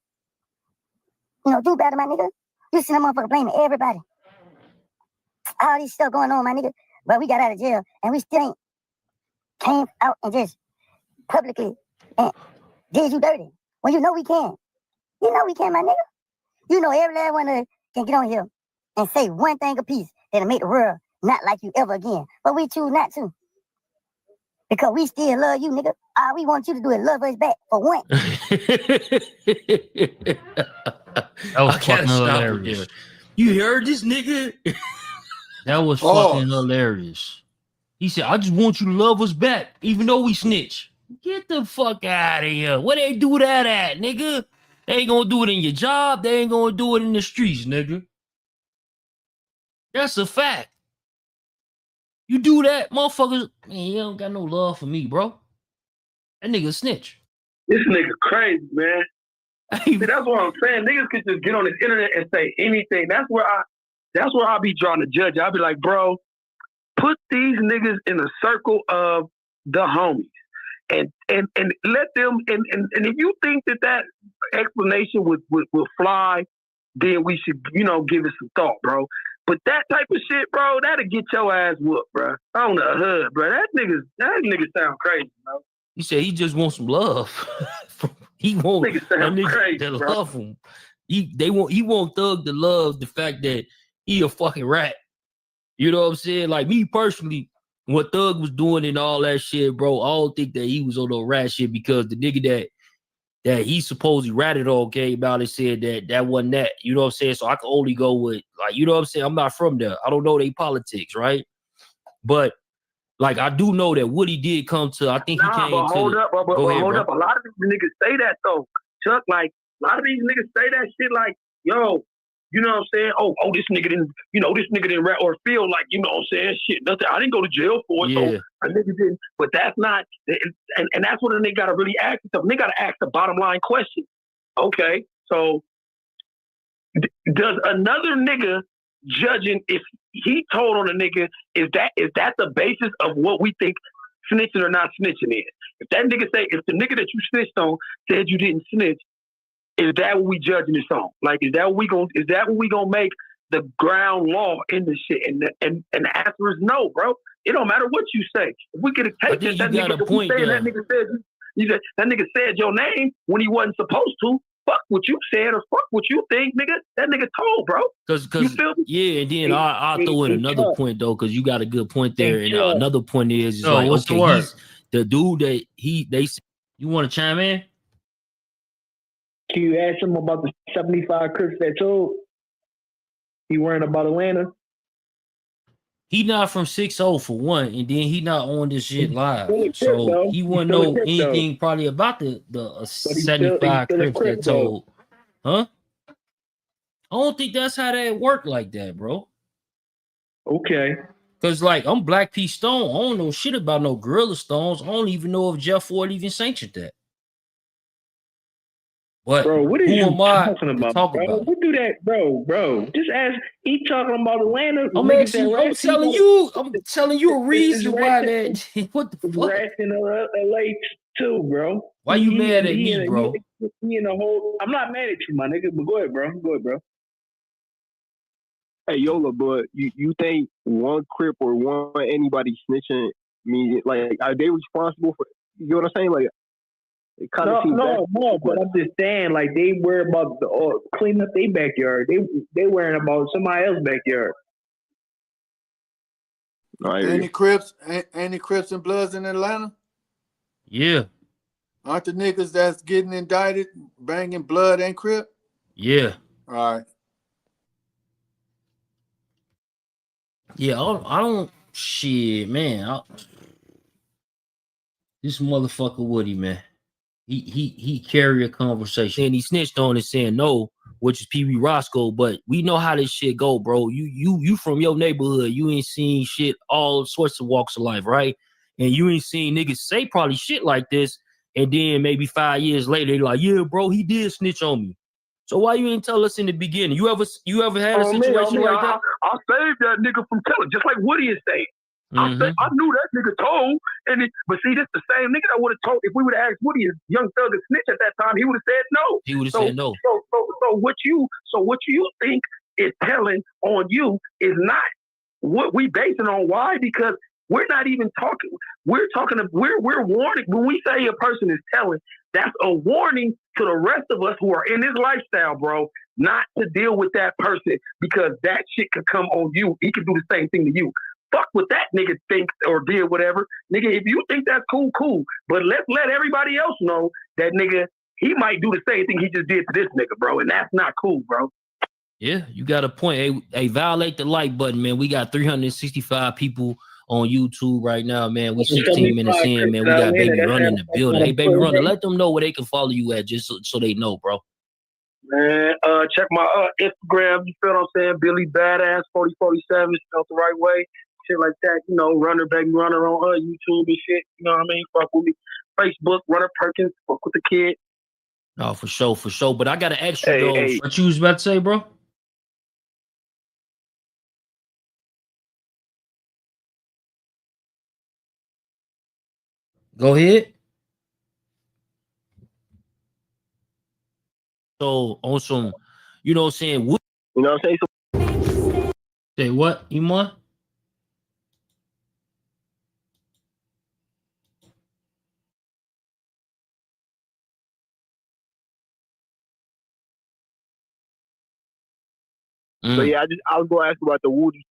You know, do better, my nigga. You see that motherfucker blaming everybody. All this stuff going on, my nigga. But we got out of jail, and we still ain't came out and just publicly and did you dirty. When you know we can. You know we can, my nigga. You know every last one of us can get on here and say one thing apiece that'll make the world not like you ever again. But we choose not to. Because we still love you, nigga. All we want you to do is love us back for one. That was fucking hilarious. You heard this nigga? That was fucking hilarious. He said, I just want you to love us back, even though we snitch. Get the fuck out of here. Where they do that at, nigga? They ain't gonna do it in your job. They ain't gonna do it in the streets, nigga. That's a fact. You do that, motherfuckers, man, you don't got no love for me, bro. That nigga snitch. This nigga crazy, man. See, that's what I'm saying. Niggas could just get on this internet and say anything. That's where I be drawing the judge. I'll be like, bro, put these niggas in a circle of the homies. And let them and if you think that explanation would fly, then we should, give it some thought, bro. But that type of shit, bro, that'll get your ass whooped, bro. On the hood, bro. That nigga sound crazy, bro. He said he just wants some love. He won't crazy, to bro. love him. He won't Thug to love the fact that he a fucking rat. You know what I'm saying? Like me personally, what Thug was doing and all that shit, bro, I don't think that he was on no rat shit, because the nigga that he supposedly ratted on came out and said that wasn't that. You know what I'm saying? So I can only go with, like, you know what I'm saying? I'm not from there. I don't know they politics, right? But like I do know that Woody did come to, I think he came but to hold up. A lot of these niggas say that though. Chuck, like a lot of these niggas say that shit like, yo, you know what I'm saying? Oh, this nigga didn't rat or feel like, you know what I'm saying? Shit, nothing. I didn't go to jail for it, so a nigga didn't. But that's not, and that's what a nigga gotta really ask himself. Nigga gotta ask the bottom line question. Okay, so does another nigga judging if he told on a nigga, is that the basis of what we think snitching or not snitching is? If that nigga if the nigga that you snitched on said you didn't snitch, is that what we judging this on? Like, is that what we gonna make the ground law in this shit? And the answer is no, bro. It don't matter what you say. If we get a tape that nigga said your name when he wasn't supposed to, fuck what you said or fuck what you think, nigga. That nigga told, bro. Cause and then I'll throw in another point though, because you got a good point there. And another point is like, what's okay, the word? he's the dude that they you want to chime in? Can you ask him about the 75 Crips that told? He worrying about Atlanta? He not from 6-0 for one, and then he not on this shit live. Still a Crip, So though. he He's wouldn't still a know Crip, though. anything probably about the But he's 75 still a Crips Crip, that though. told. Huh? I don't think that's how that work like that, bro. Okay. Cause like I'm Black P Stone. I don't know shit about no Gorilla Stones. I don't even know if Jeff Ford even sanctioned that. But Bro, what is who you am I talking to about, talk bro? about it? What do that, bro? Just ask. He talking about Atlanta. I'm niggas asking that you, I'm rap telling people. you, I'm telling you a It's reason why that what the fuck? rats in LA too, bro. Why you mad at me, bro? He in a whole. I'm not mad at you, my nigga. But go ahead, bro. Go ahead, bro. Hey, Yola, but you think one Crip or one anybody snitching mean like are they responsible for? You know what I'm saying? Like it kind of seems No. But I'm just saying, like they worry about the cleaning up their backyard. They worrying about somebody else's backyard. Any Crips and Bloods in Atlanta? Yeah. Aren't the niggas that's getting indicted banging Blood and Crip? Yeah. All right. Yeah, I don't shit, man. This motherfucker Woody, man. He carry a conversation and he snitched on it saying no, which is Pee Wee Roscoe. But we know how this shit go, bro. You from your neighborhood. You ain't seen shit all sorts of walks of life, right? And you ain't seen niggas say probably shit like this. And then maybe 5 years later, they like, yeah, bro, he did snitch on me. So why you ain't tell us in the beginning? You ever had a situation like that? I saved that nigga from killing, just like Woody is saying. I knew that nigga told, but see, this the same nigga that would have told. If we would have asked Woody, is Young Thug a snitch at that time, he would have said no. He would have said no. So what you think is telling on you is not what we basing on. Why? Because we're not even talking. We're warning. When we say a person is telling, that's a warning to the rest of us who are in this lifestyle, bro, not to deal with that person because that shit could come on you. He could do the same thing to you. Fuck what that nigga thinks or did, whatever. Nigga, if you think that's cool, cool. But let's let everybody else know that nigga, he might do the same thing he just did to this nigga, bro. And that's not cool, bro. Yeah, you got a point. Hey, violate the like button, man. We got 365 people on YouTube right now, man. We 16 minutes in, man. We got Baby Run in the building. Hey, Baby Run, let them know where they can follow you at, just so they know, bro. Man, check my Instagram. You feel what I'm saying? Billy Badass 4047 spelled the right way. Shit like that, you know, Runner, Baby Runner on YouTube and shit. You know what I mean? Fuck with me. Facebook, Runner Perkins, fuck with the kid. No, for sure. But I gotta ask you though, what you was about to say, bro? Go ahead. So on some, you know what I'm saying? You know what I'm saying? Say what, Iman? So yeah, I was gonna ask about the Woody.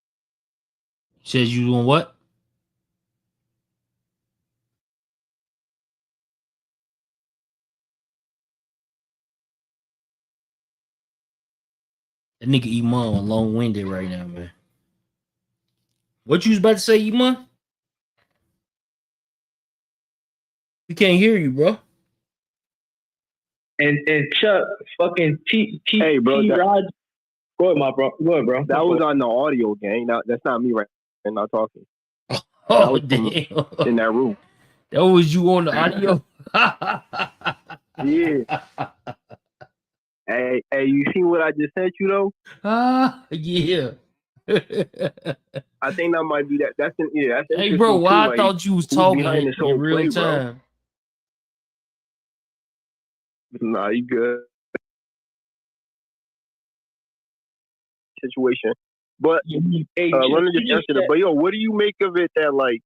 Says you doing what? That nigga Iman long-winded right now, man. What you was about to say, Iman? We can't hear you, bro. And Chuck, fucking Hey, bro. Rod. Go ahead, my bro. Go ahead, bro. That was on the audio gang. That's not me right now talking. Oh, damn. In that room. That was you on the audio? Yeah. Hey, you see what I just sent you though? Yeah. I think that might be that. That's hey, bro, why I thought you was talking in real time? Nah, you good. Situation, but let me just answer that. But yo, what do you make of it that like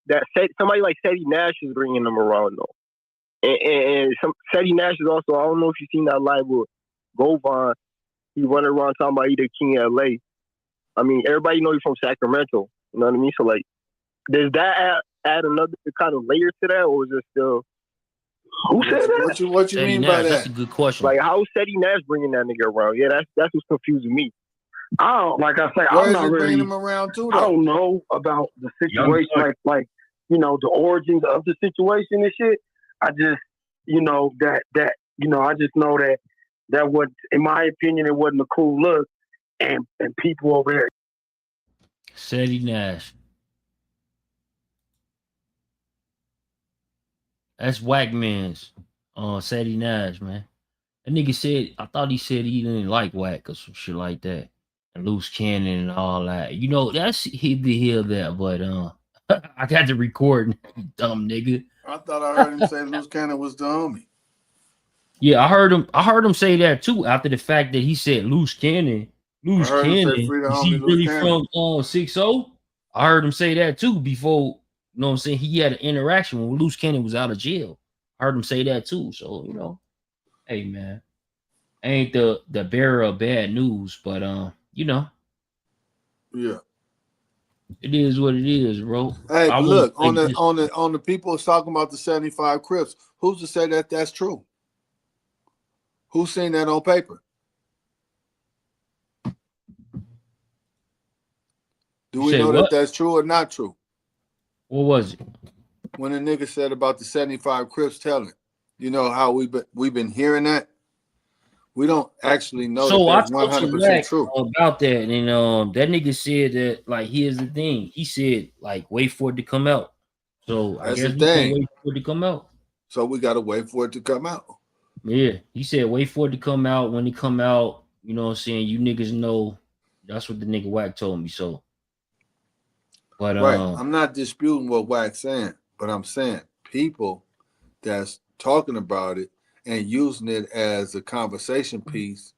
that somebody like Seti Nash is bringing them around though, and Seti Nash is also, I don't know if you've seen that live with Govan. He running around talking about he the king of LA. I mean, everybody know he's from Sacramento. You know what I mean? So like, does that add another kind of layer to that, or is it still? Who said that? What you mean by that? That's a good question. Like, how is Seti Nash bringing that nigga around? Yeah, that's what's confusing me. I don't, like I say, Where I'm is not it bringing really. them around to, I though? don't know about the Young situation, Thug. like the origins of the situation and shit. I just, I just know that was, in my opinion, it wasn't a cool look, and people over there. Sadie Nash. That's Whack Man's Sadie Nash, man. That nigga said, I thought he said he didn't like Whack or some shit like that. And Loose Cannon and all that. You know, that's he did hear that, but I got the recording, dumb nigga. I thought I heard him say Loose Cannon was the homie. Yeah, I heard him say that too after the fact that he said Loose Cannon. Loose I heard him say Cannon. free the Is homie he Loose really Cannon. from 60? I heard him say that too before, you know what I'm saying? He had an interaction when Loose Cannon was out of jail. I heard him say that too. So, you know, hey man. I ain't the bearer of bad news, but you know, Yeah. it is what it is, bro. Hey, I but want look, to say this. on the people talking about the 75 Crips, who's to say that that's true? Who's seen that on paper? Do we Say know what? that that's true or not true? What was it? When the nigga said about the 75 Crips telling, you know how we've been hearing that? We don't actually know So I that that's talked to 100% Wack true. about that, and that nigga said that, like, here's the thing. He said, like, wait for it to come out. So I That's guess the we gonna thing. wait for it to come out. So we gotta wait for it to come out. Yeah, he said wait for it to come out. When it come out, you know what I'm saying, you niggas know. That's what the nigga Wack told me. So, but Right. I'm not disputing what Wack's saying, but I'm saying people that's talking about it and using it as a conversation piece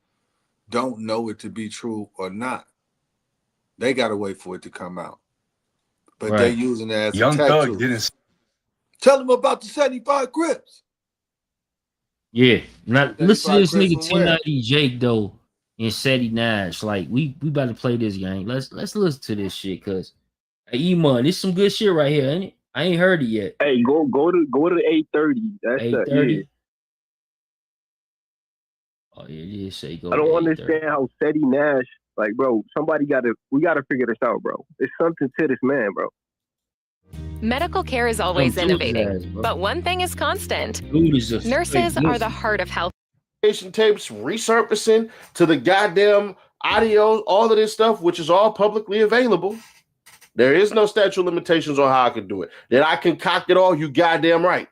don't know it to be true or not. They gotta wait for it to come out. But they're right. using it as Young a Thug tattoo. didn't. Tell them about the 75 Crips. Yeah. Now listen to 75 this Crips nigga from where? 1090 Jake though and Sadie Nash. Like we about to play this game. Let's listen to this shit, cause E-Man, this some good shit right here, ain't it? I ain't heard it yet. Hey, go to 8:30. That's 8:30. yeah. Oh yeah, it is say go I to don't 8:30. understand how Sadie Nash, like, bro, we gotta figure this out, bro. There's something to this man, bro. Medical care is always Some dude's innovating, ass, bro. but one thing is constant. Dude is a Nurses straight are the pussy. heart of health. Tapes resurfacing to the goddamn audio, all of this stuff, which is all publicly available. There is no statute of limitations on how I can do it. That I concoct it all, you goddamn right.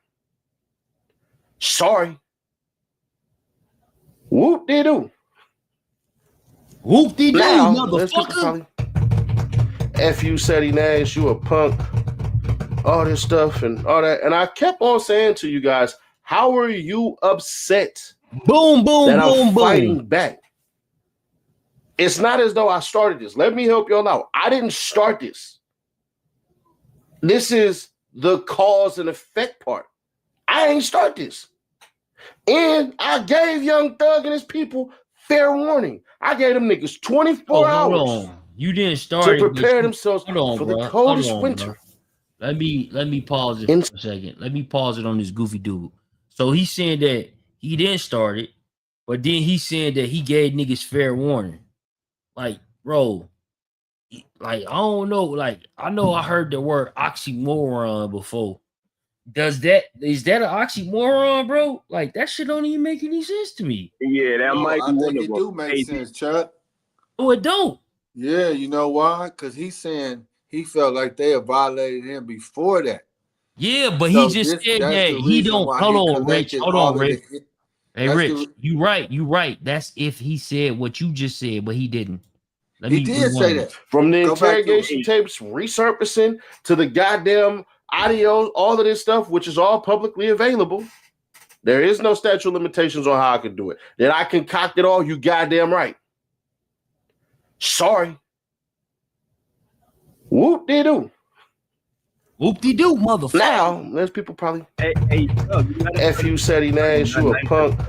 Sorry. Whoop-de-doo. Whoop-de-doo, Now, let's get to motherfucker. probably F you, Sadie Nash, you a punk, all this stuff and all that. And I kept on saying to you guys, how are you upset Boom, boom, that I'm boom, fighting boom. back? It's not as though I started this. Let me help y'all out. I didn't start this. This is the cause and effect part. I ain't start this. And I gave Young Thug and his people fair warning. I gave them niggas 24 Hold hours on. You didn't start to it. but prepare you- themselves Hold on, for bro. the coldest Hold on, winter. bro. Let me pause it for a second. Let me pause it on this goofy dude. So he's saying that he didn't start it, but then he's saying that he gave niggas fair warning. Like, bro, like I don't know. Like I know I heard the word oxymoron before. Is that an oxymoron, bro? Like that shit don't even make any sense to me. Yeah, that No, might I be think one of it them. do make sense, Chuck. Oh, it don't. Yeah, you know why? Because he's saying he felt like they had violated him before that. Yeah, but So he just said that's that the he reason don't. why Hold he on, Rich. collected Hold all on, of Rich. the. Hey, That's Rich, you right. That's if he said what you just said, but he didn't. Let He me did say rewind that. it. From the Go back to interrogation it. tapes resurfacing to the goddamn audio, all of this stuff, which is all publicly available. There is no statute of limitations on how I can do it. That I concoct it all, you goddamn right. Sorry. Whoop-de-doo. Whoop-de-doo, motherfucker. Now, there's people probably Hey, F you, Sadie Nash, you a punk,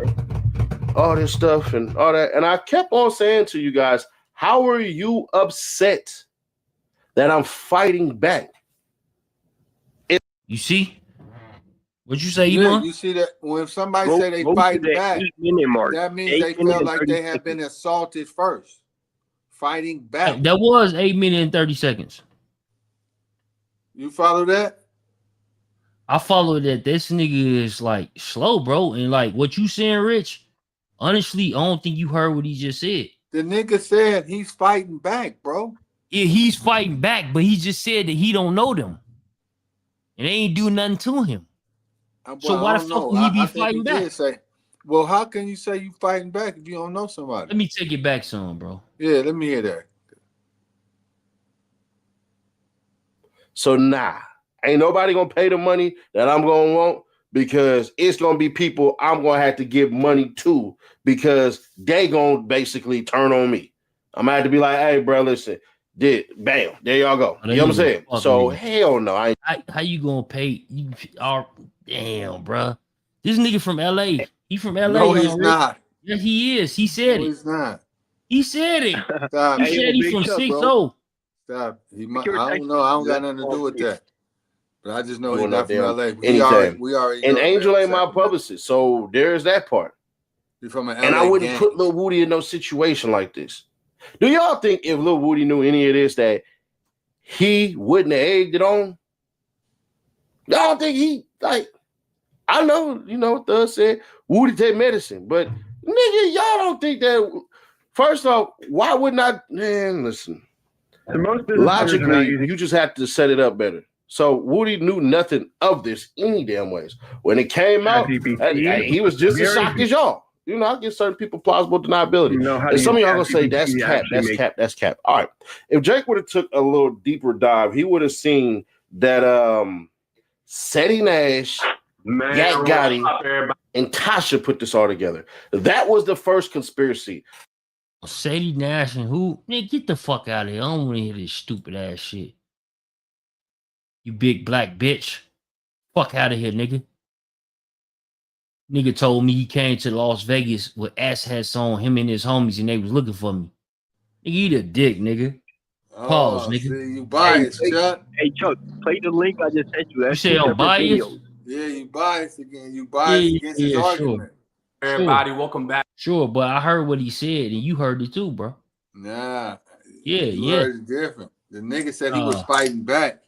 all this stuff and all that. And I kept on saying to you guys, how are you upset that I'm fighting back? You see? What'd you say, Yeah, Iman? you see that when somebody Go say they to fighting the back, 8-minute mark. that means 8 they minutes felt and like 30 they had been assaulted first. fighting back. That was 8 minutes and 30 seconds. You follow that? I follow that. This nigga is like slow, bro. And like what you saying, Rich, honestly, I don't think you heard what he just said. The nigga said he's fighting back, bro. Yeah, he's fighting back, but he just said that he don't know them. And they ain't do nothing to him. So why the fuck would he be fighting back? Did say, well, how can you say you fighting back if you don't know somebody? Let me take it back some, bro. Yeah, let me hear that. So ain't nobody gonna pay the money that I'm gonna want because it's gonna be people I'm gonna have to give money to because they gonna basically turn on me. I'm gonna have to be like, hey, bro, listen, bam, there y'all go. You know what I'm saying? So hell no. How you gonna pay? You are damn, bro. This nigga from LA. He from LA. No, he's not. Yeah, he is. He said it. He's not. He said it. Stop. He said he from 6-0. Stop. I don't know. I don't got nothing to do with that. But I just know he's not from LA. We already and Angel ain't my publicist, so there's that part. You're from an LA and I wouldn't gang. put Lil Woody in no situation like this. Do y'all think if Lil Woody knew any of this that he wouldn't have egged it on? Y'all don't think he I know, Thug said Woody take medicine, but nigga, y'all don't think that. First off, why wouldn't I? Man, listen. Logically, you just have to set it up better. So Woody knew nothing of this any damn ways. When it came out, he was just as shocked as y'all. I give certain people plausible deniability. And some of y'all gonna say that's cap, that's cap. All right. If Jake would have took a little deeper dive, he would have seen that Seti Nash, Yak Gotti, and Tasha put this all together. That was the first conspiracy. Sadie Nash and who? Nigga, get the fuck out of here. I don't want to hear this stupid ass shit. You big black bitch. Fuck out of here, nigga. Nigga told me he came to Las Vegas with ass hats on, him and his homies, and they was looking for me. Nigga, eat a dick, nigga. Pause, nigga. See, you biased, Chuck. Hey, Chuck, play the link I just sent you. You say I'm biased? Yeah, you biased again. You biased against his argument. Everybody, welcome back. Sure, but I heard what he said, and you heard it too, bro. Nah. Yeah, you heard it different. The nigga said he was fighting back.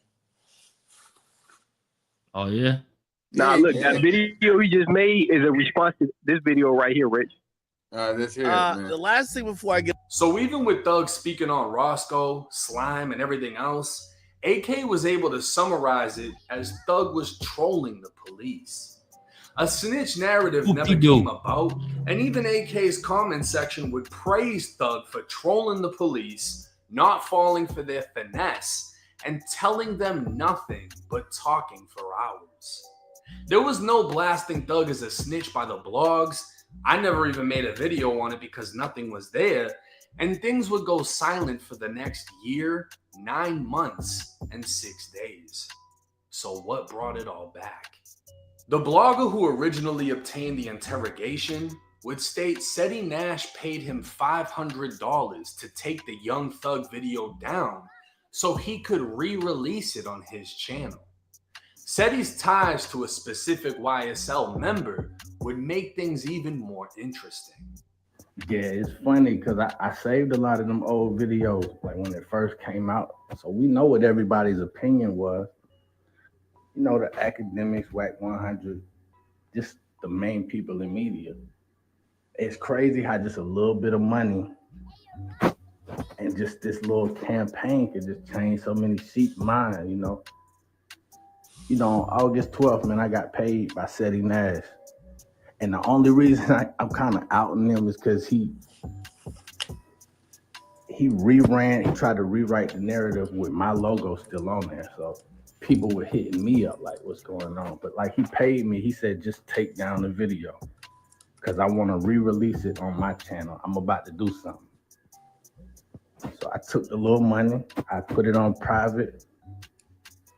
Oh, yeah? Nah, look, that video he just made is a response to this video right here, Rich. All right, let's hear it, man. The last thing before I get... So even with Thug speaking on Roscoe, Slime, and everything else, AK was able to summarize it as Thug was trolling the police. A snitch narrative never came about, and even AK's comment section would praise Thug for trolling the police, not falling for their finesse, and telling them nothing but talking for hours. There was no blasting Thug as a snitch by the blogs. I never even made a video on it because nothing was there, and things would go silent for the next year, 9 months, and 6 days. So what brought it all back? The blogger who originally obtained the interrogation would state Seti Nash paid him $500 to take the Young Thug video down so he could re-release it on his channel. Seti's ties to a specific YSL member would make things even more interesting. Yeah, it's funny because I saved a lot of them old videos like when it first came out. So we know what everybody's opinion was. The academics, WAC 100, just the main people in media. It's crazy how just a little bit of money and just this little campaign could just change so many sheep's minds, on August 12th, man, I got paid by Seti Nash. And the only reason I'm kind of outing him is because he tried to rewrite the narrative with my logo still on there. So people were hitting me up like, what's going on? But like he paid me, he said, just take down the video because I want to re-release it on my channel. I'm about to do something. So I took the little money, I put it on private,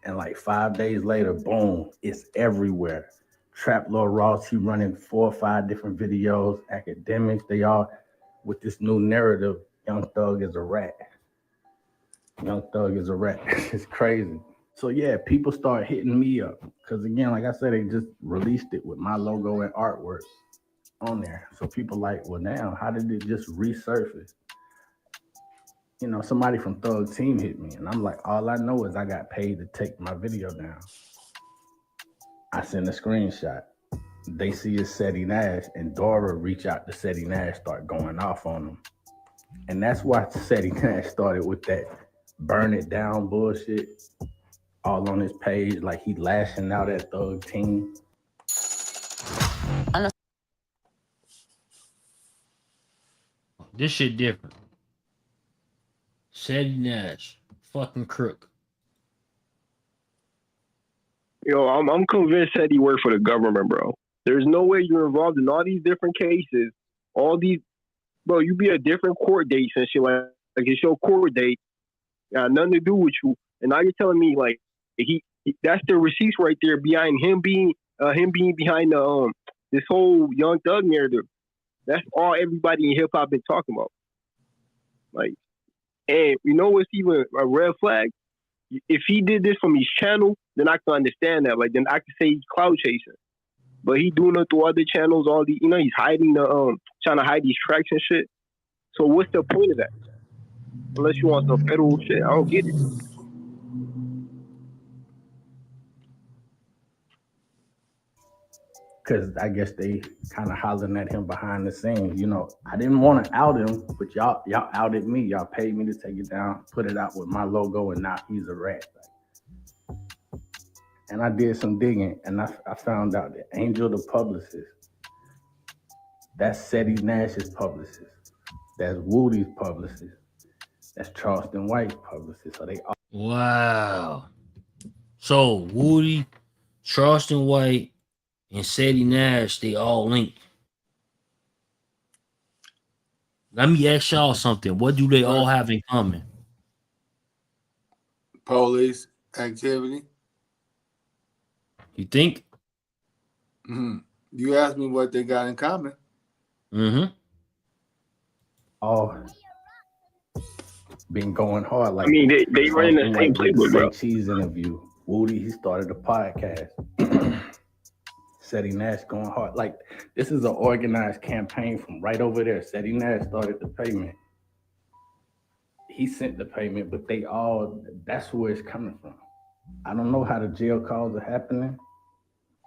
and like 5 days later, boom, it's everywhere. Trap Lord Ross, he running 4 or 5 different videos, academics, they all with this new narrative, Young Thug is a rat. Young Thug is a rat. It's crazy. So yeah, people start hitting me up. Cause again, like I said, they just released it with my logo and artwork on there. So people like, well now, how did it just resurface? you know, somebody from Thug Team hit me, and I'm like, all I know is I got paid to take my video down. I send a screenshot. They see it's Seti Nash, and Dora reach out to Seti Nash, start going off on him. And that's why Seti Nash started with that burn it down bullshit all on his page, like he lashing out at Thug Team. This shit different. Seti Nash, fucking crook. Yo, I'm convinced that he worked for the government, bro. There's no way you're involved in all these different cases, all these, bro. You be at different court dates and shit like it's your court date, got nothing to do with you, and now you're telling me like he that's the receipts right there behind him being behind the this whole Young Thug narrative. That's all everybody in hip hop been talking about. Like, and you know what's even a red flag? If he did this from his channel, then I can understand that. Like, then I can say he's cloud chasing. But he doing it through other channels, all the, you know, he's hiding the trying to hide these tracks and shit. So what's the point of that? Unless you want some federal shit, I don't get it. Because I guess they kind of hollering at him behind the scenes. You know, I didn't want to out him, but y'all outed me. Y'all paid me to take it down, put it out with my logo, and now he's a rat. And I did some digging, and I found out that Angel the publicist, that's Seti Nash's publicist. That's Woody's publicist. That's Charleston White's publicist. So they all... Wow. So Woody, Charleston White, and Seti Nash, they all linked. Let me ask y'all something. What do they all have in common? Police activity. You think? Mm-hmm. You asked me what they got in common. Mm-hmm. All been going hard. Like, I mean, they ran the same playbook, bro. Cheese interview. Woody, he started a podcast. Seti Nash going hard. Like, this is an organized campaign from right over there. Seti Nash started the payment. He sent the payment, but they all, that's where it's coming from. I don't know how the jail calls are happening,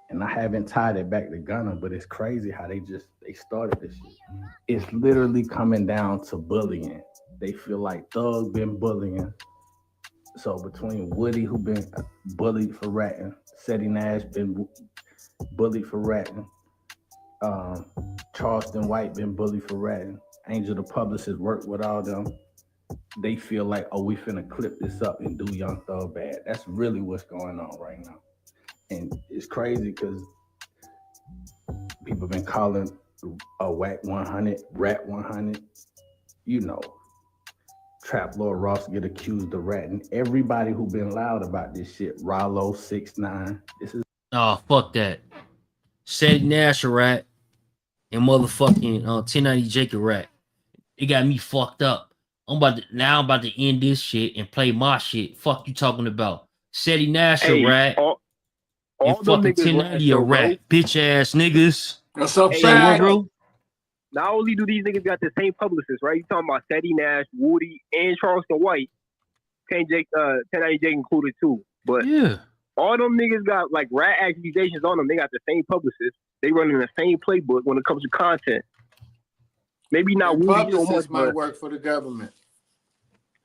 and I haven't tied it back to Gunna, but it's crazy how they started this shit. It's literally coming down to bullying. They feel like Thug been bullying. So between Woody, who been bullied for ratting, Seti Nash been bullied for ratting, Charleston White been bullied for ratting, Angel the publicist worked with all them. They feel like, oh, we finna clip this up and do Young Thug bad. That's really what's going on right now. And it's crazy because people been calling a Whack 100, Rat 100, you know, Trap Lord Ross get accused of ratting. Everybody who been loud about this shit, Rollo, 6ix9ine, this is... Oh, fuck that. Seti Nash a rat and motherfucking 1090 Jake a rat. It got me fucked up. I'm about to end this shit and play my shit. Fuck you talking about. Seti Nash a rat. All and fucking 1090 a rat. Bitch ass niggas. What's up, bro? Not only do these niggas got the same publicist, right? You talking about Seti Nash, Woody, and Charleston White. 1090 Jake included too. But yeah, all them niggas got like rat accusations on them. They got the same publicist. They running the same playbook when it comes to content. Maybe not Woody so much, might but work for the government.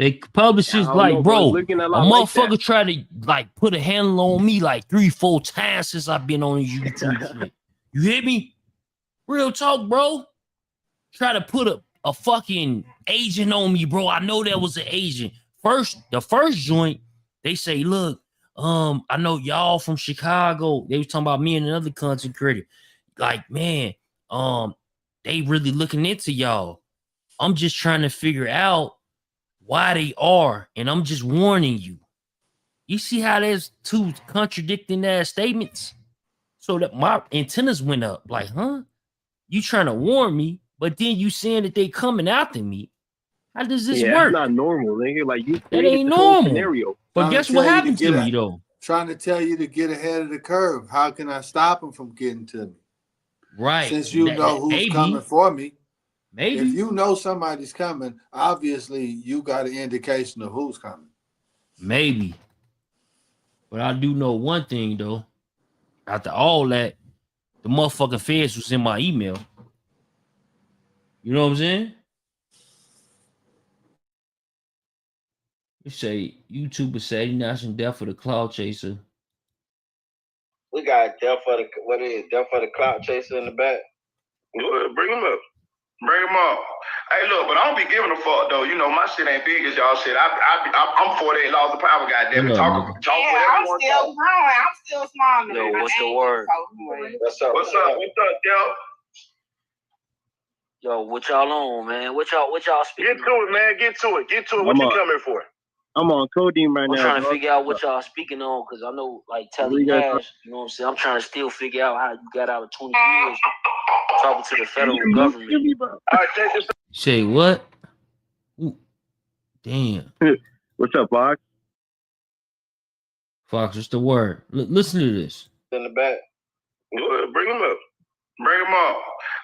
they publishers like, know, bro, a motherfucker tried to like put a handle on me like 3-4 times since I've been on YouTube shit. You hear me? Real talk, bro. Try to put a fucking agent on me, bro. I know that was an agent. The first joint, they say, look, I know y'all from Chicago. They was talking about me and another content creator. Like, man, they really looking into y'all. I'm just trying to figure out why they are, and I'm just warning you. You see how there's two contradicting ass statements? So that my antennas went up. Like, huh? You trying to warn me, but then you saying that they coming after me. How does this work? That's not normal, nigga. Like, you that ain't normal. Scenario. But guess what happened to me though? Trying to tell you to get ahead of the curve. How can I stop them from getting to me? Right. Since you know who's coming for me. Maybe. If you know somebody's coming, obviously you got an indication of who's coming. Maybe. But I do know one thing though. After all that, the motherfucking feds was in my email. You know what I'm saying? You say YouTuber say national death for the cloud chaser. We got death for the clout chaser in the back. Good, bring him up. Bring him up. Hey, look, but I don't be giving a fuck though. You know, my shit ain't big as y'all shit. I'm 48 laws of power, goddamn it. Talk whatever I'm you want. still growing. I'm still small. Yo, what's the word? What's up? What's up, Del? Yo, what y'all on, man? What y'all speaking? Get to it, man. Get to it. Get to it. What you coming for? I'm on codeine right I'm now. trying to figure out what y'all speaking on because I know, like, Telly Nash, you know what I'm saying? I'm trying to still figure out how you got out of 20 years talking to the federal government. All right, take this. Say what? Ooh, damn. What's up, Fox? Fox, what's the word? Listen to this. In the back. Good, bring him up. Bring him up.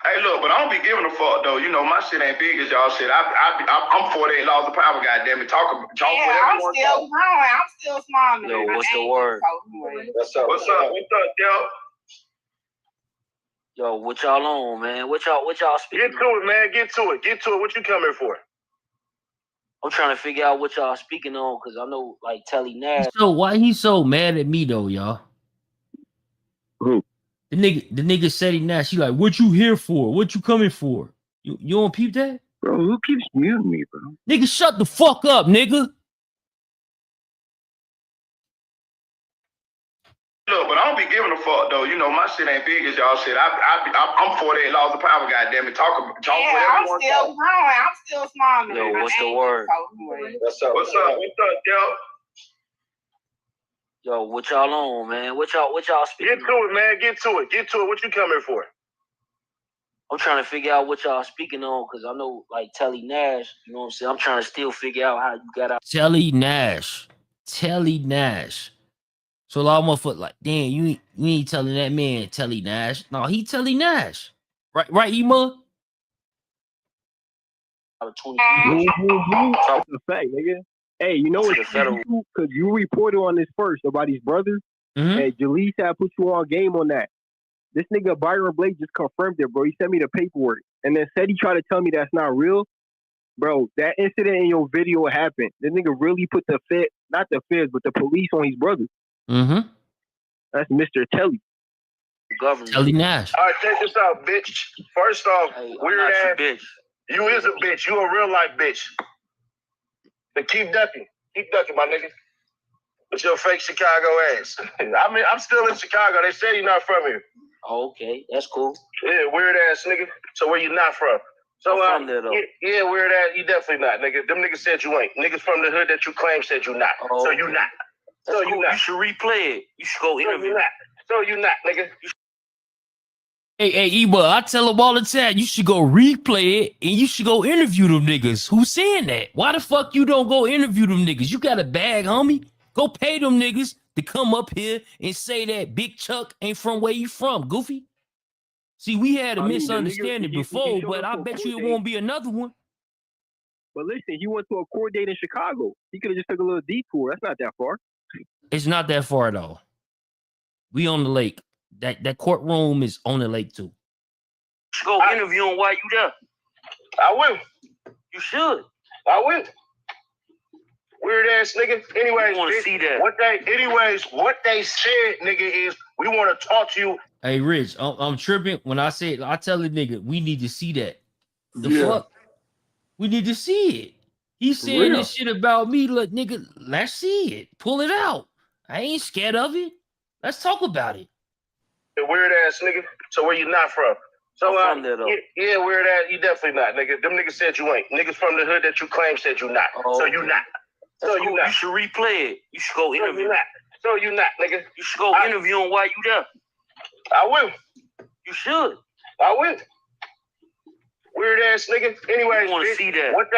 Hey, look, but I don't be giving a fuck though. You know, my shit ain't big as y'all shit. I'm 48 laws of power, goddamn it. Talk whatever you want. I'm still growing. I'm still small. Yo, what's the word? What's up? What's up, Del? Yo, what y'all on, man? What y'all speaking on? Get to it, man. Get to it. Get to it. What you coming for? I'm trying to figure out what y'all speaking on because I know, like, Telly Nash. So why he so mad at me though, y'all? Who? The nigga said he Nash. He like, what you here for? What you coming for? You don't peep that? Bro, who keeps muting me, bro? Nigga, shut the fuck up, nigga. Look, but I don't be giving a fuck though. You know, my shit ain't big as y'all shit. I'm 48 laws of power, goddamn it. Talk whatever you want. I'm still growing. I'm still small. Yo, what's the word? What's up? What's up, Del? Yo, what y'all on, man? What y'all speaking on? Get to it, man. Get to it. Get to it. What you coming for? I'm trying to figure out what y'all speaking on because I know, like, Telly Nash, you know what I'm saying? I'm trying to still figure out how you got out. Telly Nash. So a lot of motherfuckers like, damn, you ain't telling that man Telly Nash. No, he Telly Nash. Right, Ema? That's a fact, nigga. Hey, you know what? Because you reported on this first about his brothers, and Jalise had put you on game on that. This nigga Byron Blake just confirmed it, bro. He sent me the paperwork and then said he tried to tell me that's not real. Bro, that incident in your video happened. This nigga really put the not the feds, but the police on his brothers. Mm-hmm. That's Mr. Telly. Government. Telly Nash. All right, check this out, bitch. First off, weird ass bitch. You is a bitch. You a real life bitch. But keep ducking. Keep ducking, my nigga. With your fake Chicago ass. I mean, I'm still in Chicago. They said you're not from here. Oh, okay, that's cool. Yeah, weird ass nigga. So where you not from? So I'm from there, though. Yeah, weird ass. You definitely not, nigga. Them niggas said you ain't. Niggas from the hood that you claim said you not. Oh, so you not. That's so cool. you not. You should replay it. You should go interview. So you not, nigga. Hey, Eba, I tell them all the time, you should go replay it and you should go interview them niggas. Who's saying that? Why the fuck you don't go interview them niggas? You got a bag, homie. Go pay them niggas to come up here and say that Big Chuck ain't from where you from, Goofy. See, we had a misunderstanding before, but I bet you it won't be another one. But listen, he went to a court date in Chicago. He could have just took a little detour. That's not that far. It's not that far at all. We on the lake. That courtroom is on the lake too. You should go interview him while you there. I will. You should. I will. Weird ass nigga. Anyways, want to see that. What they said, nigga, is we want to talk to you. Hey, Rich, I'm tripping when I say it. I tell the nigga we need to see that. The fuck? We need to see it. He's saying this shit about me. Look, nigga, let's see it. Pull it out. I ain't scared of it. Let's talk about it. Weird ass nigga. So where you not from? So I'm from there, though. Yeah, weird ass. You definitely not, nigga. Them niggas said you ain't. Niggas from the hood that you claim said you not. Oh, so you not. That's so cool. you not. You should replay it. You should go interview. So you not, nigga. You should go interview him while you there. I will. You should. I will. Weird ass nigga. Anyways, want to see that. What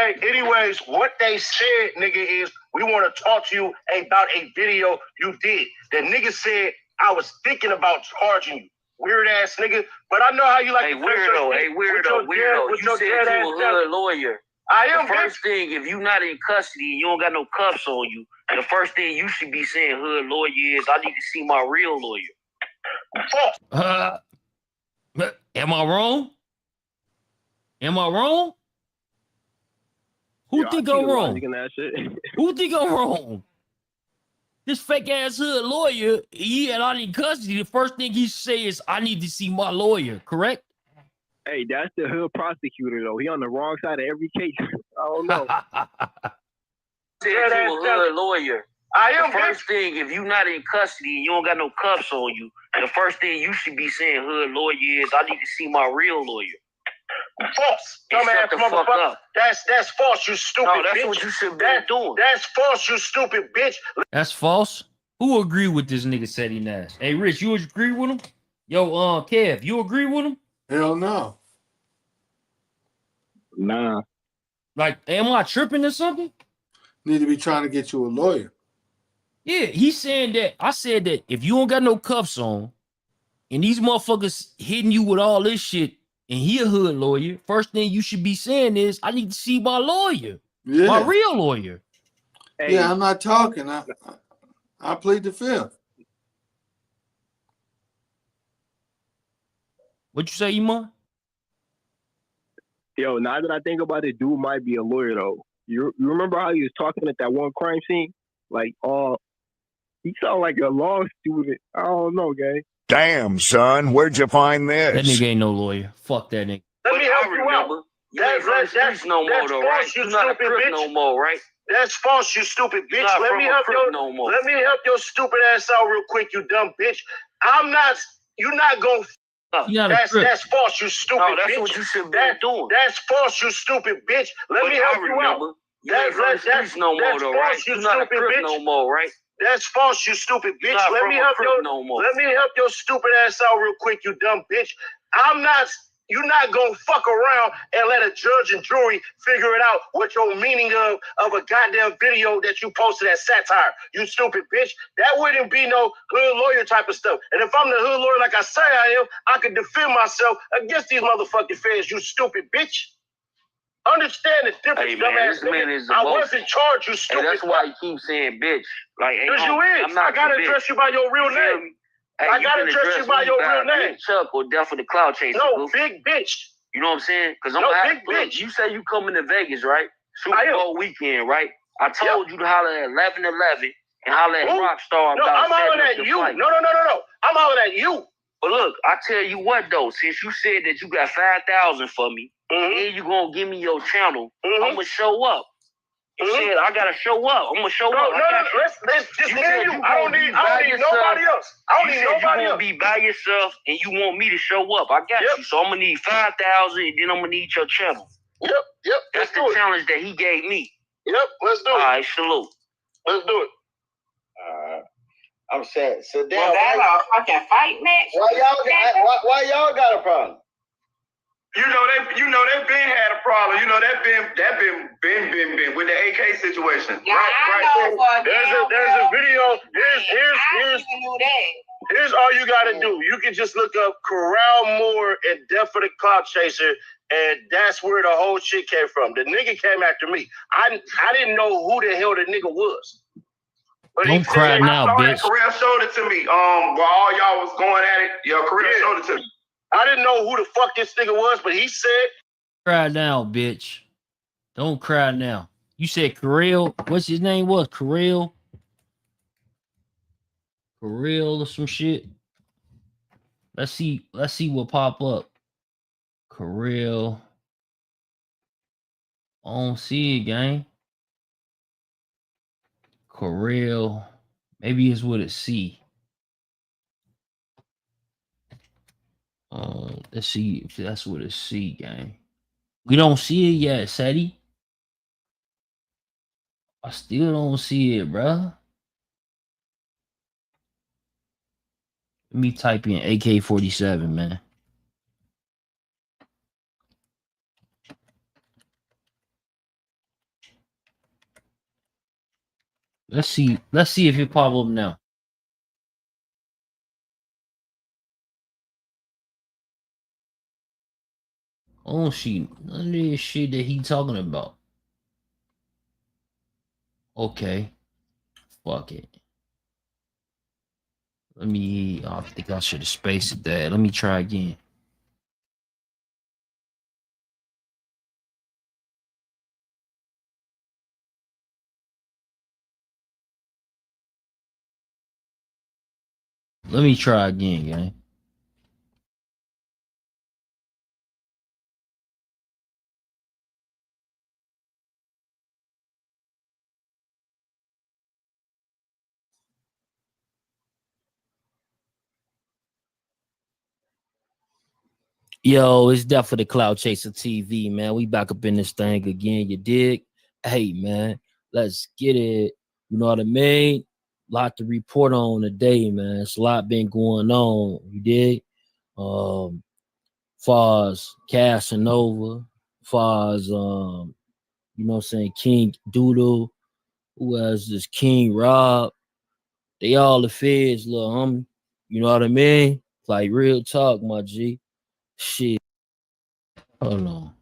they said, nigga, is we want to talk to you about a video you did. The nigga said I was thinking about charging you. weird ass nigga. But I know how you like Hey, to flex your weirdo. shit Hey, with weirdo. your Weirdo. with You your said dead you ass a self. hood lawyer. I am, The first thing, if you not in custody and you don't got no cuffs on you, the first thing you should be saying, hood lawyer, is I need to see my real lawyer. Am I wrong? Am I wrong? Who think I'm wrong? Who think I'm wrong? This fake ass hood lawyer, he had out in custody. The first thing he say is, I need to see my lawyer, correct? Hey, that's the hood prosecutor though. He on the wrong side of every case. I don't know. Said you a hood lawyer. I am. The first thing, if you not in custody and you don't got no cuffs on you, the first thing you should be saying, hood lawyer, is I need to see my real lawyer. False. And Dumbass shut the fuck motherfucker. up. That's false, you stupid No, that's bitch. what you should be doing. That's false, you stupid bitch. That's false. Who agree with this nigga said he nasty? Hey, Rich, you agree with him? Yo, Kev, you agree with him? Hell no. Nah. Like, am I tripping or something? Need to be trying to get you a lawyer. Yeah, he's saying that. I said that if you don't got no cuffs on, and these motherfuckers hitting you with all this shit, and he a hood lawyer, first thing you should be saying is, I need to see my lawyer. Yeah. My real lawyer. Hey, Yeah, I'm not talking. I plead the fifth. What you say, Iman? Yo, now that I think about it, dude might be a lawyer though. You remember how he was talking at that one crime scene? Like, he sound like a law student. I don't know, gang. Damn, son, where'd you find this? That nigga ain't no lawyer. Fuck that nigga. Let me help you out. You ain't from the streets no more, though, right? You not a stupid crip bitch. no more, right? That's false, you stupid bitch. Not Let from me a help crip your no more. Let me help your stupid ass out real quick, you dumb bitch. You're not gonna that's false, you stupid bitch. No, that's what you should be doing. That's false, you stupid bitch. Let me help you out. You ain't from the streets no more, though, right? You You're not a stupid crip bitch. no more, right? That's false, you stupid bitch. Not Let from me a help crip your no more. Let me help your stupid ass out real quick, you dumb bitch. You're not gonna fuck around and let a judge and jury figure it out what your meaning of a goddamn video that you posted as satire. You stupid bitch. That wouldn't be no hood lawyer type of stuff. And if I'm the hood lawyer like I say I am, I could defend myself against these motherfucking feds, you stupid bitch. Understand the difference, Hey, man, dumbass this man nigga. is I the most- wasn't charged, you stupid. Hey, that's why you keep saying bitch. Like, hey, Because you homie, is. I'm not I gotta your bitch. address you by your real You feel name. me? Hey, I gotta address you by your real name. Big Chuck or Death of the Cloud Chaser. No, boo. big bitch. You know what I'm saying? Because I'm No, gonna big bitch. You say you coming to Vegas, right? I Super am. Bowl weekend, right? I told you to holler at 11:11 and holler at Who? Rockstar No, about I'm hollering setting at up the you. fight. No. I'm hollering at you. But look, I tell you what though, since you said that you got 5,000 for me, and you gonna give me your channel, I'm gonna show up. You said I gotta show up. I'm gonna show up. Let's just me and you. I don't need nobody else. I don't need nobody you else. gonna be by yourself and you want me to show up. I got you. So I'm gonna need 5,000 and then I'm gonna need your channel. Yep. That's the challenge that he gave me. Yep, let's do it. All right, salute. Let's do it. I'm sad. So damn. Was that a fucking fight match? Why y'all got a problem? You know they been had a problem. You know that been with the AK situation. Yeah, I know. There's a video. Here's all you gotta do. You can just look up Corral Moore and Death for the Cloud Chaser, and that's where the whole shit came from. The nigga came after me. I didn't know who the hell the nigga was. But Don't cry now, bitch. Corral showed it to me. While all y'all was going at it, Corral showed it to me. I didn't know who the fuck this nigga was, but he said. Cry now, bitch. Don't cry now. You said Karel. What's his name? Was Karel? Karel or some shit. Let's see what pop up. Karel. I don't see it, gang. Karel. Maybe it's with a C. Let's see if that's with a C, gang. We don't see it yet, Seti. I still don't see it, bruh. Let me type in AK-47, man. Let's see if it pop up now. I don't see none of this shit that he talking about. Okay. Fuck it. Let me, I think I should have spaced that. Let me try again. Let me try again, gang. Yo, it's definitely Cloud Chaser TV, man. We back up in this thing again, you dig? Hey, man, let's get it. You know what I mean? Lot to report on today, man. It's a lot been going on, you dig? Far as Casanova, far as, you know what I'm saying, King Doodle, who has this King Rob. They all the feds, little homie. You know what I mean? Like real talk, my G. Shit. Hold on.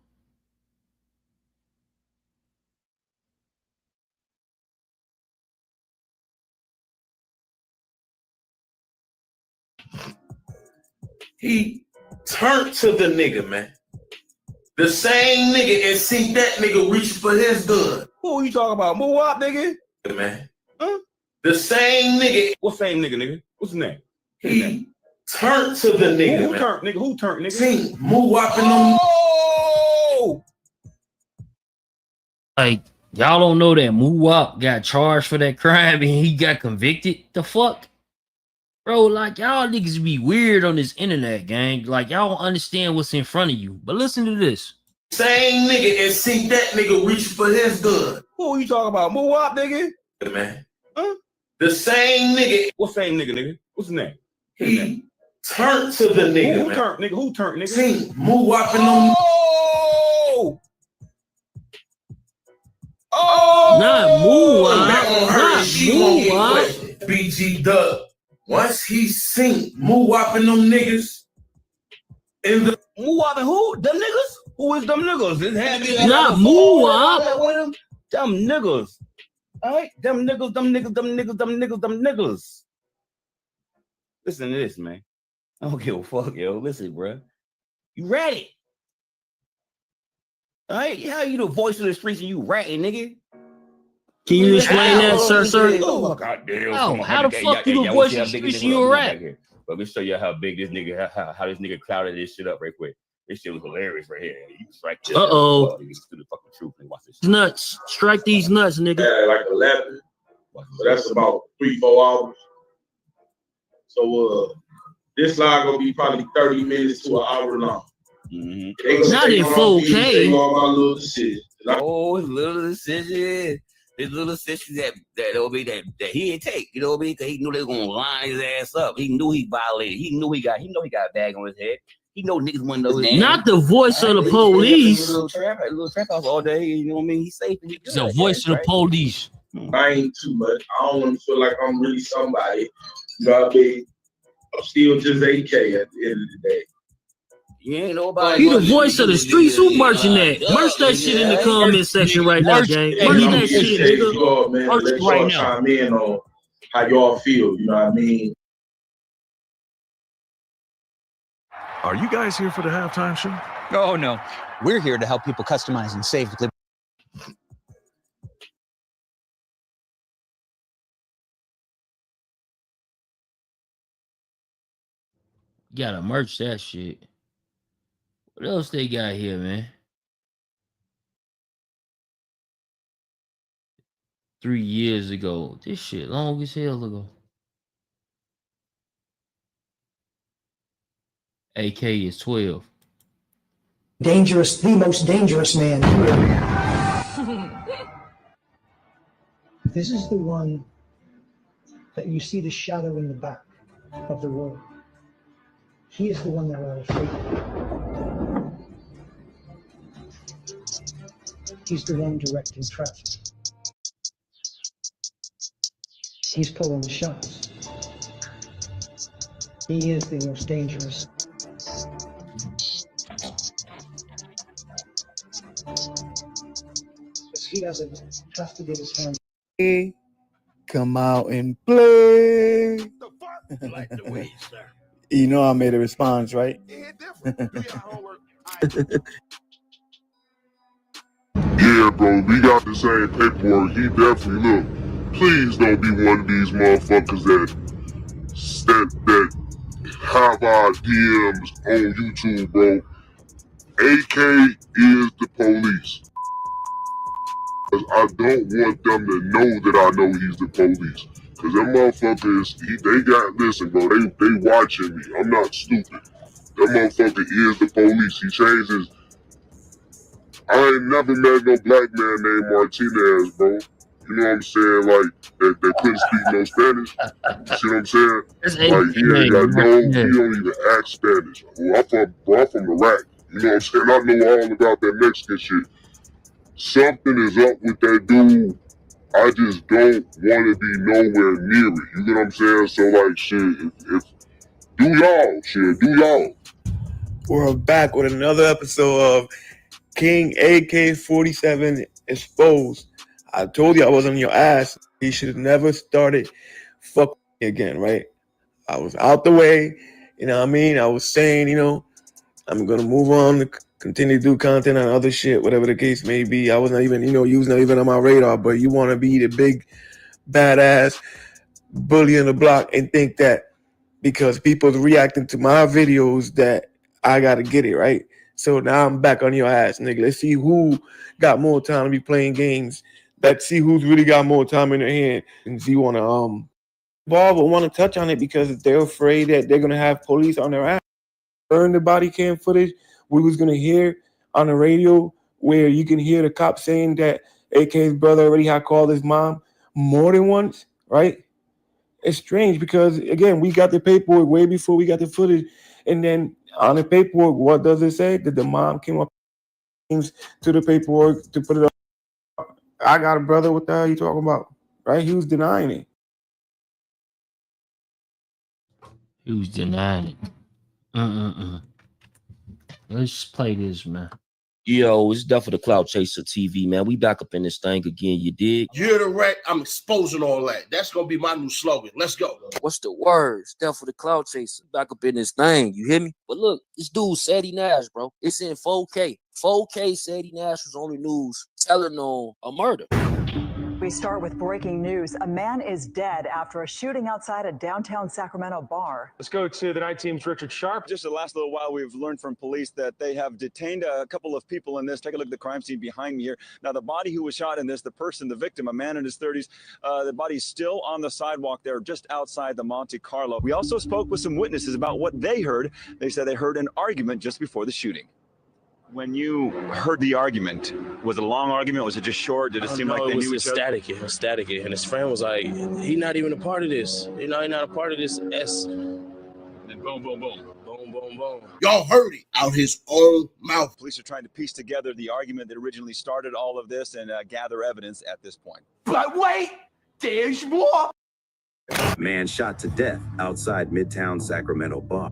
He turned to the nigga, man. The same nigga, and see that nigga reach for his gun. Who you talking about? Move up, nigga. Man. Huh? The same nigga. What same nigga, nigga? What's his name? He turned to the nigga, Who man. turned, nigga? Who turned, nigga? See, move up in them. Oh! Like, y'all don't know that Muwap got charged for that crime and he got convicted? The fuck? Bro, like, y'all niggas be weird on this internet, gang. Like, y'all don't understand what's in front of you. But listen to this. Same nigga, and see that nigga reach for his gun. Who you talking about? Move up, nigga. Man. Huh? The same nigga. What same nigga, nigga? What's his name? He turned to the nigga, Who man. turned, nigga? Who turned, nigga? See, move up in them. Oh! Oh! Not Muwap. Not Muwap. BG Dub. Once he seen Muwap and them niggas in the Muwap and who? Them niggas? Who is them niggas? Not Muwap. Them niggas. All right? Them niggas, them niggas, them niggas, them niggas, them niggas. Listen to this, man. I don't give a fuck, yo. Listen, bro. You ready? All right? How you the voice of the streets and you ratting, nigga? Can you explain that, sir? Oh, goddamn. Oh, how the fuck you the voice of the streets and you a rat? Let me show you how big this nigga, how this nigga clouded this shit up right quick. This shit was hilarious right here. You strike this. Uh-oh. To the fucking truth. Watch this. Nuts. Strike these nuts, nigga. Yeah, like 11. So that's about 3-4 hours. So this live gonna be probably 30 minutes to an hour long. Mm-hmm. Not in 4K. Oh, his little decision. His little decision that he didn't take. You know what I mean? Cause he knew they were gonna line his ass up. He knew he violated. He knew he got a bag on his head. He know niggas want to know his name. Not the voice of the police. A little trap house all day. You know what I mean? He's safe. It's the voice of the police. I ain't too much. I don't want to feel like I'm really somebody. You know what I mean? I'm still just AK at the end of the day. You ain't nobody. He the voice of the streets. Who merching that? Merch that shit in the comment section right now, gang. Merch that shit, nigga. Man, let y'all chime in on how y'all feel. You know what I mean? Are you guys here for the halftime show? Oh, no. We're here to help people customize and save. Gotta merch that shit. What else they got here, man? 3 years ago. This shit long as hell ago. AK is 12. Dangerous, the most dangerous man here. This is the one that you see the shadow in the back of the road. He is the one that we're afraid of. He's the one directing traffic. He's pulling the shots. He is the most dangerous. he doesn't have to get his hands. Come out and play. Like the way, sir. You know I made a response, right? Yeah, different. Do your homework. Yeah, bro, we got the same paperwork. He definitely look. Please don't be one of these motherfuckers that have our DMs on YouTube, bro. AK is the police. I don't want them to know that I know he's the police. Cause them motherfuckers, listen, bro, they watching me. I'm not stupid. That motherfucker is the police. He changed his. I ain't never met no black man named Martinez, bro. You know what I'm saying? Like, that couldn't speak no Spanish. You see what I'm saying? Like, he ain't got he don't even act Spanish. Well, I'm from Iraq. You know what I'm saying? I know all about that Mexican shit. Something is up with that dude. I just don't want to be nowhere near it. You get what I'm saying? So, like, shit, do y'all. We're back with another episode of King AK-47 Exposed. I told you I was on your ass. You should have never started fucking again, right? I was out the way. You know what I mean? I was saying, I'm going to move on to continue to do content on other shit, whatever the case may be. I was not even, you was not even on my radar, but you want to be the big, badass bully in the block and think that because people's reacting to my videos that I got to get it, right? So now I'm back on your ass, nigga. Let's see who got more time to be playing games. Let's see who's really got more time in their hand. And see, you want to, Bob will want to touch on it because they're afraid that they're going to have police on their ass. Burn the body cam footage we was going to hear on the radio where you can hear the cop saying that AK's brother already had called his mom more than once, right? It's strange because, again, we got the paperwork way before we got the footage. And then on the paperwork, what does it say? That the mom came up to the paperwork to put it up. I got a brother. What the hell are you talking about? Right? He was denying it. He was denying it. Let's play this, man. Yo, it's Duff for the Clout Chaser TV, man. We back up in this thing again, you dig? You're the wreck. I'm exposing all that. That's gonna be my new slogan. Let's go. What's the word? Duff for the Clout Chaser. Back up in this thing, you hear me? But look, this dude, Sadie Nash, bro. It's in 4K. 4K Sadie Nash was on the news telling on a murder. We start with breaking news. A man is dead after a shooting outside a downtown Sacramento bar. Let's go to the night team's Richard Sharp. Just the last little while, we've learned from police that they have detained a couple of people in this. Take a look at the crime scene behind me here. Now, the body who was shot in this, the person, the victim, a man in his 30s, the body's still on the sidewalk there just outside the Monte Carlo. We also spoke with some witnesses about what they heard. They said they heard an argument just before the shooting. When you heard the argument, was it a long argument? Was it just short? Did it seem like they knew each other? It was static. And his friend was like, he not even a part of this. He not a part of this. And boom, boom, boom. Boom, boom, boom. Y'all heard it out his own mouth. Police are trying to piece together the argument that originally started all of this and gather evidence at this point. But wait, there's more. Man shot to death outside Midtown Sacramento bar.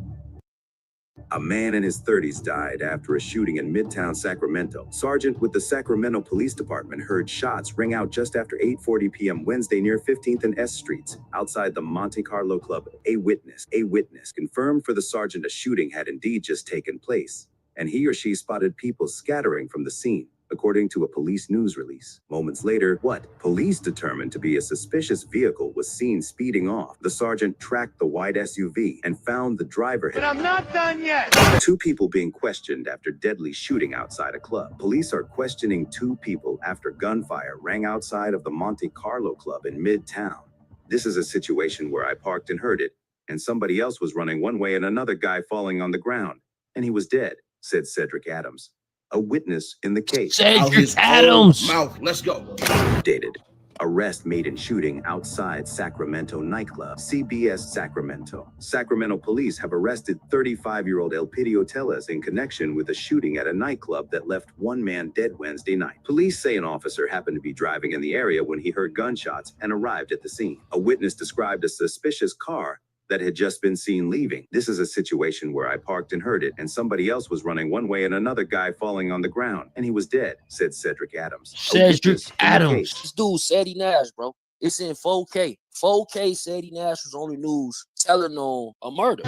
A man in his 30s died after a shooting in Midtown Sacramento. Sergeant with the Sacramento Police Department heard shots ring out just after 8:40 p.m. Wednesday near 15th and S Streets, outside the Monte Carlo Club. A witness confirmed for the sergeant a shooting had indeed just taken place, and he or she spotted people scattering from the scene, according to a police news release. Moments later, police determined to be a suspicious vehicle was seen speeding off. The sergeant tracked the white SUV and found the driver. But I'm not done yet. Two people being questioned after deadly shooting outside a club. Police are questioning two people after gunfire rang outside of the Monte Carlo Club in Midtown. This is a situation where I parked and heard it, and somebody else was running one way and another guy falling on the ground, and he was dead, said Cedric Adams, a witness in the case. Cedric Adams. Mouth. Let's go. Dated. Arrest made in shooting outside Sacramento nightclub. CBS Sacramento. Sacramento police have arrested 35-year-old Elpidio Tellez in connection with a shooting at a nightclub that left one man dead Wednesday night. Police say an officer happened to be driving in the area when he heard gunshots and arrived at the scene. A witness described a suspicious car that had just been seen leaving. This is a situation where I parked and heard it, and somebody else was running one way and another guy falling on the ground, and he was dead, said Cedric Adams. Cedric Adams. This dude, Sadie Nash, bro. It's in 4K. 4K, Sadie Nash was on the news telling on a murder.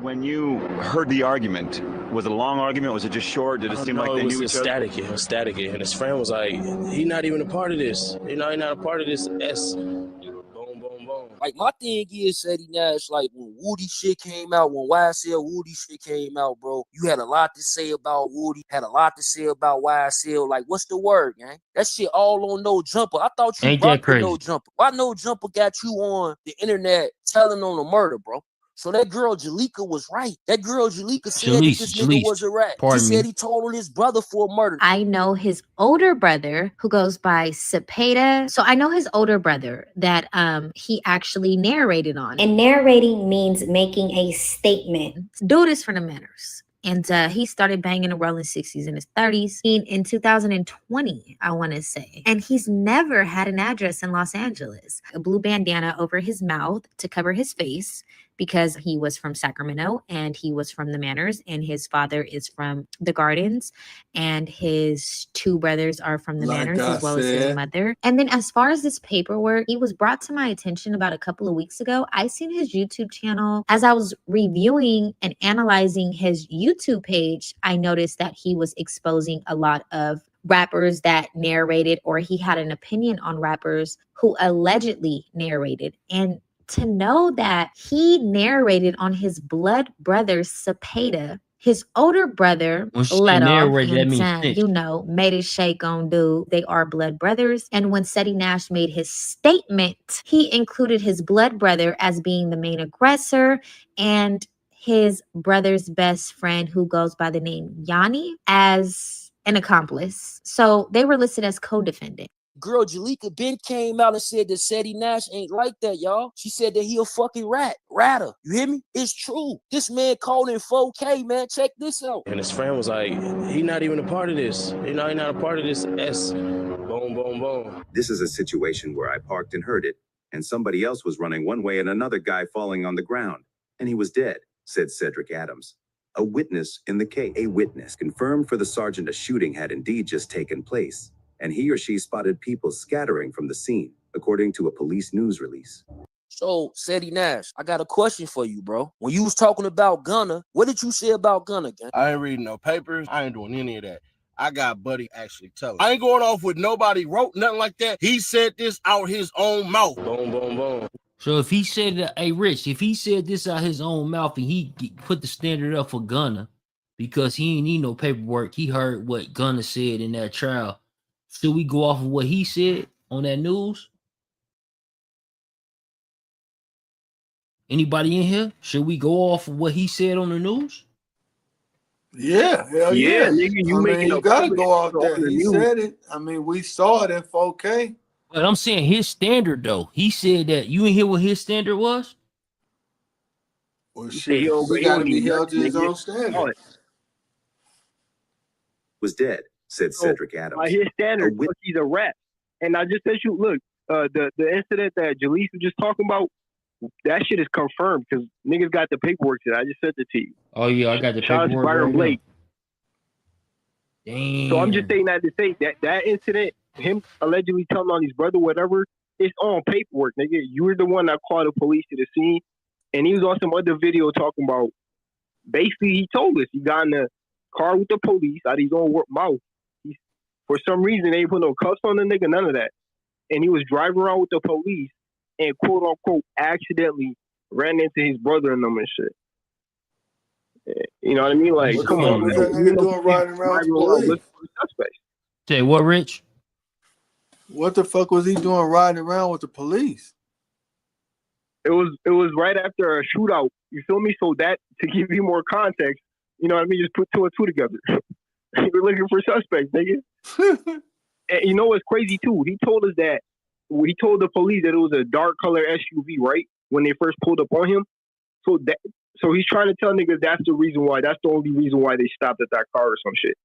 When you heard the argument, was it a long argument? Was it just short? Did it seem like they knew each other? It was static. And his friend was like, he not even a part of this. You know, he not a part of this. Boom, boom, boom. Like, my thing is, Sadie Nash, like, when Woody shit came out, when YSL Woody shit came out, bro, you had a lot to say about Woody, had a lot to say about YSL. Like, what's the word, gang? That shit all on No Jumper. I thought you Ain't that rocked with crazy? No Jumper. Why No Jumper got you on the internet telling on a murder, bro? So that girl Jalika was right. That girl Jalika said that this nigga was a rat. She said he told on his brother for a murder. I know his older brother who goes by Cepeda. So I know his older brother that he actually narrated on. And narrating means making a statement. Dude is from the Manners. And he started banging the rolling 60s and his 30s in 2020, I want to say. And he's never had an address in Los Angeles. A blue bandana over his mouth to cover his face because he was from Sacramento and he was from the Manners and his father is from the Gardens and his two brothers are from the Manners as well as his mother. And then as far as this paperwork, it was brought to my attention about a couple of weeks ago. I seen his YouTube channel. As I was reviewing and analyzing his YouTube page, I noticed that he was exposing a lot of rappers that narrated, or he had an opinion on rappers who allegedly narrated. And to know that he narrated on his blood brother Cepeda, his older brother let off and you know, made his shake on dude. They are blood brothers. And when Sadie Nash made his statement, he included his blood brother as being the main aggressor and his brother's best friend, who goes by the name Yanni, as an accomplice. So they were listed as co-defendant. Girl Jalika Ben came out and said that Sadie Nash ain't like that, y'all. She said that he a fucking ratter. You hear me? It's true. This man called in 4K, man. Check this out. And his friend was like, he not even a part of this. You know, he not a part of this. Boom, boom, boom. This is a situation where I parked and heard it, and somebody else was running one way and another guy falling on the ground, and he was dead, said Cedric Adams. A witness in the case. A witness confirmed for the sergeant a shooting had indeed just taken place, and he or she spotted people scattering from the scene, according to a police news release. So, Sadie Nash, I got a question for you, bro. When you was talking about Gunna, what did you say about Gunna, gang? I ain't reading no papers. I ain't doing any of that. I got Buddy actually telling. I ain't going off with nobody wrote nothing like that. He said this out his own mouth. Boom, boom, boom. So if he said that, hey, Rich, if he said this out his own mouth and he put the standard up for Gunna because he ain't need no paperwork, he heard what Gunna said in that trial. Should we go off of what he said on that news? Anybody in here? Should we go off of what he said on the news? Yeah, hell yeah. Nigga, you gotta go out there. He said it. I mean, we saw it in 4K. But I'm saying his standard though. He said that. You didn't hear what his standard was? Well, shit, he gotta be held to his own standard. Was dead, said Cedric Adams. His standard was he's a rat. And I just said, you look, the incident that Jalise was just talking about, that shit is confirmed because niggas got the paperwork to that. I just sent it to you. Oh yeah, I got the Shout out to paperwork. Byron Right Blake. Damn. So I'm just saying that to say that incident, him allegedly telling on his brother, whatever, it's on paperwork, nigga. You were the one that called the police to the scene, and he was on some other video talking about. Basically, he told us he got in the car with the police out of his own mouth. For some reason, they ain't put no cuffs on the nigga, none of that, and he was driving around with the police and quote unquote accidentally ran into his brother and them and shit. You know what I mean? Like, come on, What's that nigga doing riding around with the police? Say what, Rich? What the fuck was he doing riding around with the police? It was right after a shootout. You feel me? So that, to give you more context, you know what I mean? Just put two and two together. We're looking for suspects, nigga. And you know what's crazy too? He told us that. He told the police that it was a dark color SUV, right? When they first pulled up on him. So he's trying to tell niggas that's the reason why. That's the only reason why they stopped at that car or some shit.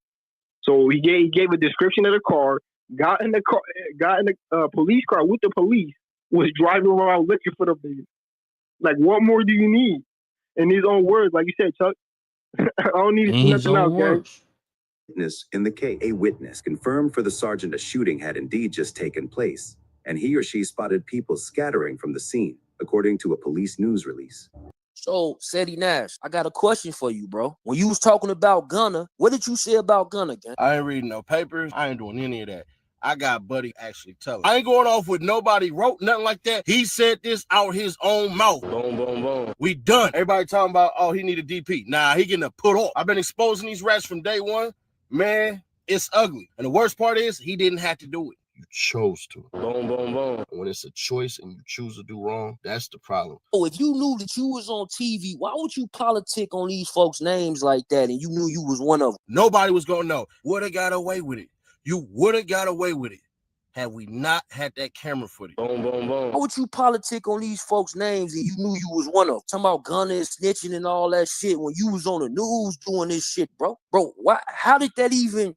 So he gave a description of the car, got in the police car with the police, was driving around looking for the niggas. Like, what more do you need? In his own words, like you said, Chuck. I don't need to see nothing else, gang. Witness in the case. A witness confirmed for the sergeant a shooting had indeed just taken place, and he or she spotted people scattering from the scene, according to a police news release. So, Seti Nash, I got a question for you, bro. When you was talking about Gunna, what did you say about Gunna, gang? I ain't reading no papers. I ain't doing any of that. I got Buddy actually telling. I ain't going off with nobody wrote nothing like that. He said this out his own mouth. Boom, boom, boom. We done. Everybody talking about, oh, he need a DP. Nah, he getting a put off. I've been exposing these rats from day one. Man, it's ugly. And the worst part is he didn't have to do it. You chose to. Boom, boom, boom. When it's a choice and you choose to do wrong, that's the problem. Oh, if you knew that you was on TV, why would you politic on these folks' names like that and you knew you was one of them? Nobody was going to know. Would have got away with it. You would have got away with it had we not had that camera footage. Boom, boom, boom. Why would you politic on these folks' names and you knew you was one of them? Talking about Gunna and snitching and all that shit when you was on the news doing this shit, bro. Bro, why? How did that even,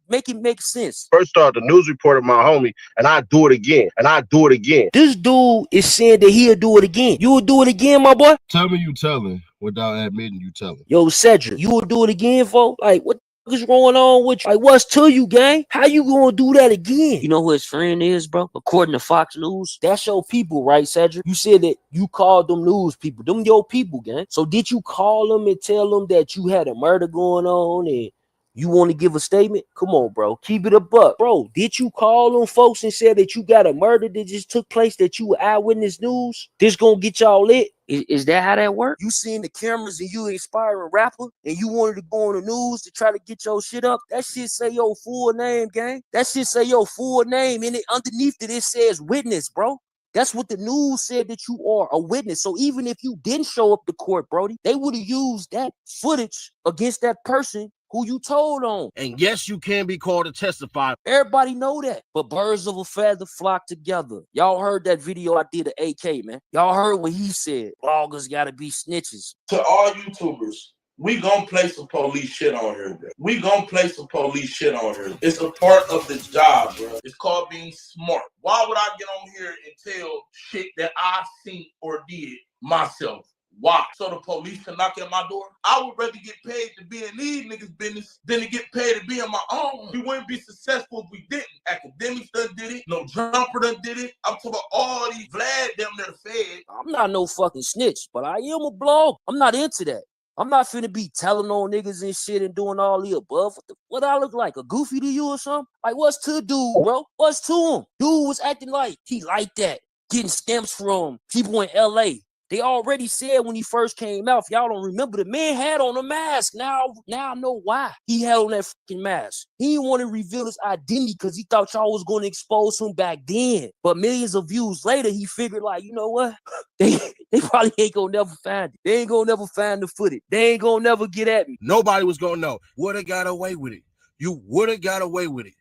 make it make sense? First off, the news reported my homie, and I do it again, and I do it again. This dude is saying that he'll do it again. You will do it again, my boy? Tell me you telling without admitting you telling. Yo, Cedric, you will do it again, folks? Like, what is going on with you? Like, what's to you, gang? How you gonna do that again? You know who his friend is, bro? According to Fox News, that's your people, right, Cedric? You said that you called them news people. Them your people, gang. So did you call them and tell them that you had a murder going on and you want to give a statement? Come on, bro. Keep it a buck. Bro, did you call them folks and say that you got a murder that just took place, that you were eyewitness news? This gonna get y'all lit? Is that how that works? You seen the cameras and you inspiring rapper and you wanted to go on the news to try to get your shit up? That shit say your full name, gang. That shit say your full name and it underneath it says witness, bro. That's what the news said, that you are a witness. So even if you didn't show up to court, Brody, they would have used that footage against that person who you told on. And yes, you can be called to testify. Everybody know that. But birds of a feather flock together. Y'all heard that video I did of AK, man. Y'all heard what he said. Bloggers gotta be snitches. To all YouTubers, we gonna play some police shit on here, bro. We gonna play some police shit on here. It's a part of the job, bro. It's called being smart. Why would I get on here and tell shit that I seen or did myself? Why? So the police can knock at my door? I would rather get paid to be in these niggas' business than to get paid to be in my own. We wouldn't be successful if we didn't. Academics done did it. No Jumper done did it. I'm talking about all these Vlad them that are fed. I'm not no fucking snitch, but I am a blog. I'm not into that. I'm not finna be telling on niggas and shit and doing all the above. What I look like, a goofy to you or something? Like, what's to dude, bro? What's to him? Dude was acting like he like that. Getting stamps from people in LA. They already said when he first came out, if y'all don't remember, the man had on a mask. Now I know why he had on that fucking mask. He didn't want to reveal his identity because he thought y'all was going to expose him back then. But millions of views later, he figured, like, you know what? They probably ain't going to never find it. They ain't going to never find the footage. They ain't going to never get at me. Nobody was going to know. Would have got away with it. You would have got away with it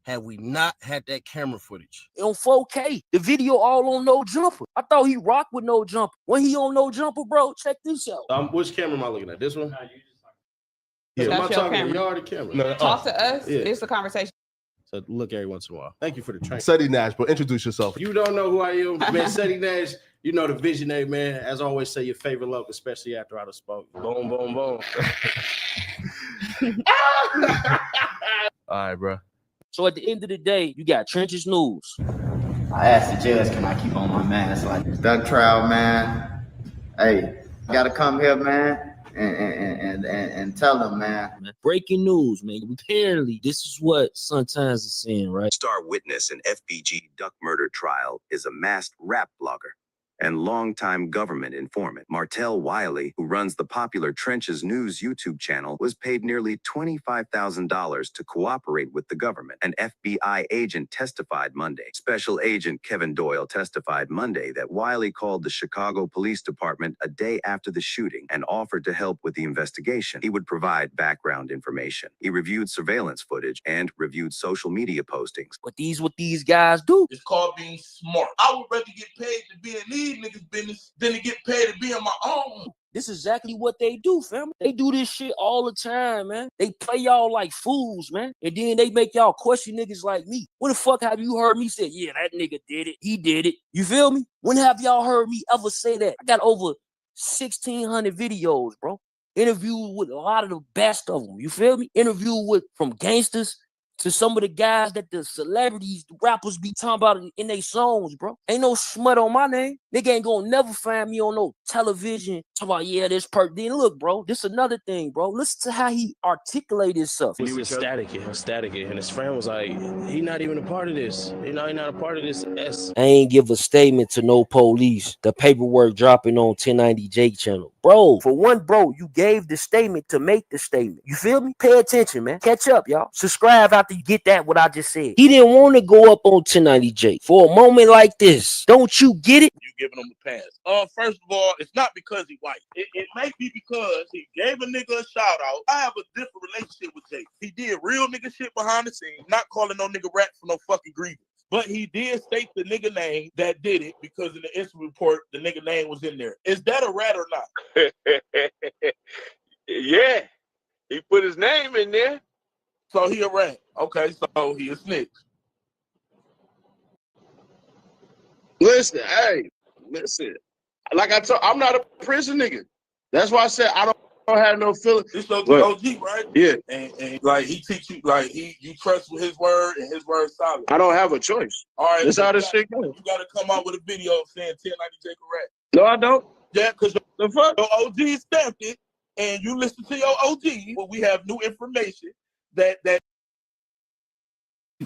had we not had that camera footage. On 4K, the video all on No Jumper. I thought he rocked with No Jumper. When he on No Jumper, bro, check this out. Which camera am I looking at? This one? Yeah. Am I That's your talking? camera. You are the camera. No, talk to us. Yeah. It's a conversation. So look every once in a while. Thank you for the training. Seti Nash, but introduce yourself. You don't know who I am, man. Seti Nash, you know the visionary, man. As I always say, your favorite local, especially after I done spoke. Boom, boom, boom. All right, bro. So at the end of the day, you got Trenches News. I asked the judge, can I keep on my mask? Like, that trial, man. Hey, you gotta come here, man, and tell them, man. Breaking news, man. Apparently, this is what Sun-Times is saying, right? Star witness in FBG duck murder trial is a masked rap blogger and longtime government informant. Martell Wiley, who runs the popular Trenches News YouTube channel, was paid nearly $25,000 to cooperate with the government. An FBI agent testified Monday. Special Agent Kevin Doyle testified Monday that Wiley called the Chicago Police Department a day after the shooting and offered to help with the investigation. He would provide background information. He reviewed surveillance footage and reviewed social media postings. But what these guys do. It's called being smart. I would rather get paid to be in these niggas' business than to get paid to be in my own. This is exactly what they do, fam. They do this shit all the time, man. They play y'all like fools, man. And then they make y'all question niggas like me. When the fuck have you heard me say, yeah, that nigga did it. He did it. You feel me? When have y'all heard me ever say that? I got over 1,600 videos, bro. Interviewed with a lot of the best of them. You feel me? Interviewed with from gangsters to some of the guys that the celebrities, the rappers be talking about in their songs, bro. Ain't no smut on my name. Nigga ain't gonna never find me on no television talking about, yeah, this person. Then look, bro, this another thing, bro. Listen to how he articulated himself. He was ecstatic, and his friend was like, he not even a part of this. You know, he not a part of this S. I ain't give a statement to no police. The paperwork dropping on 1090 Jake channel. Bro, for one, bro, you gave the statement to make the statement. You feel me? Pay attention, man. Catch up, y'all. Subscribe after you get that what I just said. He didn't want to go up on 1090 Jake for a moment like this. Don't you get it? You giving him a pass. First of all, it's not because he white. It may be because he gave a nigga a shout out. I have a different relationship with Jake. He did real nigga shit behind the scenes, not calling no nigga rat for no fucking grievance. But he did state the nigga name that did it because in the incident report, the nigga name was in there. Is that a rat or not? Yeah, he put his name in there. So he a rat. Okay, so he a snitch. Listen, hey, listen. Like I told, I'm not a prison nigga. That's why I said I don't have no feeling. This your OG, right? Yeah. And like he teach you, like you trust with his word and his word solid. I don't have a choice. All right. That's so how this shit goes. You gotta come out with a video saying 1090 Jake a rat. No, I don't. Yeah, because the fuck? Your OG stamped it, and you listen to your OG, but we have new information that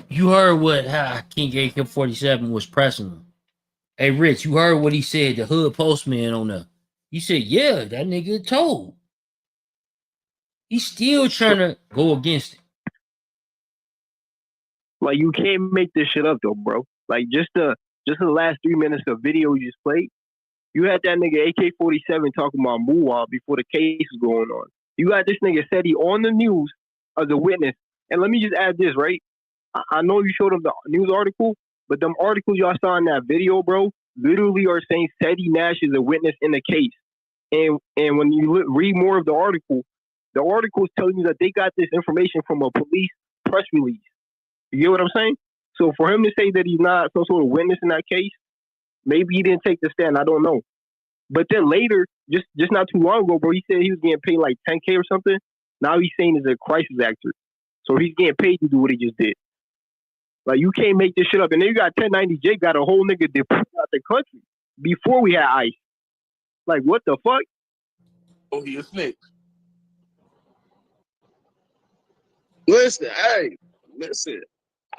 You heard what King AK-47 was pressing him. Hey, Rich, you heard what he said, the hood postman on there. He said, yeah, that nigga told. He's still trying to go against it. Like, you can't make this shit up though, bro. Like, just the last 3 minutes of video you just played, you had that nigga AK-47 talking about Muwa before the case was going on. You got this nigga said he on the news as a witness. And let me just add this, right? I know you showed him the news article, but them articles y'all saw in that video, bro, literally are saying Seti Nash is a witness in the case. And when you read more of the article is telling you that they got this information from a police press release. You get what I'm saying? So for him to say that he's not some sort of witness in that case, maybe he didn't take the stand. I don't know. But then later, just not too long ago, bro, he said he was getting paid like $10K or something. Now he's saying he's a crisis actor. So he's getting paid to do what he just did. Like, you can't make this shit up. And then you got 1090 Jake got a whole nigga deported out the country before we had ICE. Like, what the fuck? Oh, he a snitch. Listen, hey, listen.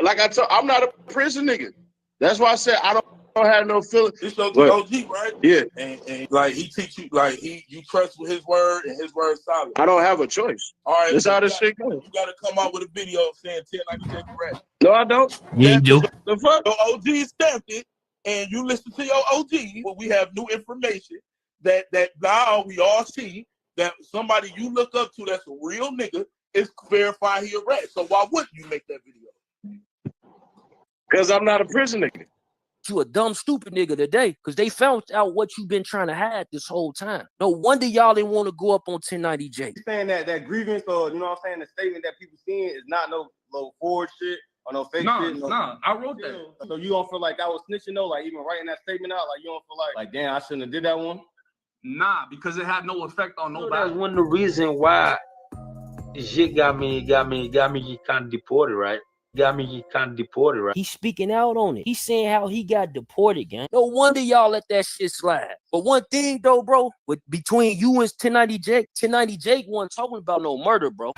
Like I told, I'm not a prison nigga. That's why I said I don't have no feeling. This your OG, right? Yeah. And like he teach you, like you trust with his word and his word solid. I don't have a choice. All right. That's so how this shit goes. You gotta come out with a video saying 1090 Jake rat. No, I don't. Yeah, you do. The fuck? Your OG stamped it, and you listen to your OG, but we have new information that now we all see that somebody you look up to that's a real nigga is verifying he a rat. So why wouldn't you make that video? Because I'm not a prison nigga. You a dumb, stupid nigga today, because they found out what you've been trying to hide this whole time. No wonder y'all didn't want to go up on 1090 Jake. Saying that grievance, or you know what I'm saying, the statement that people seeing is not no forward shit or no fake shit. No, I wrote that. So you don't feel like that was snitching though, like even writing that statement out, like you don't feel like damn, I shouldn't have did that one? Nah, because it had no effect on nobody. That's one of the reasons why shit got me kind of deported, right? He's speaking out on it. He's saying how he got deported, gang. No wonder y'all let that shit slide. But one thing though, bro, between you and 1090 Jake wasn't talking about no murder, bro.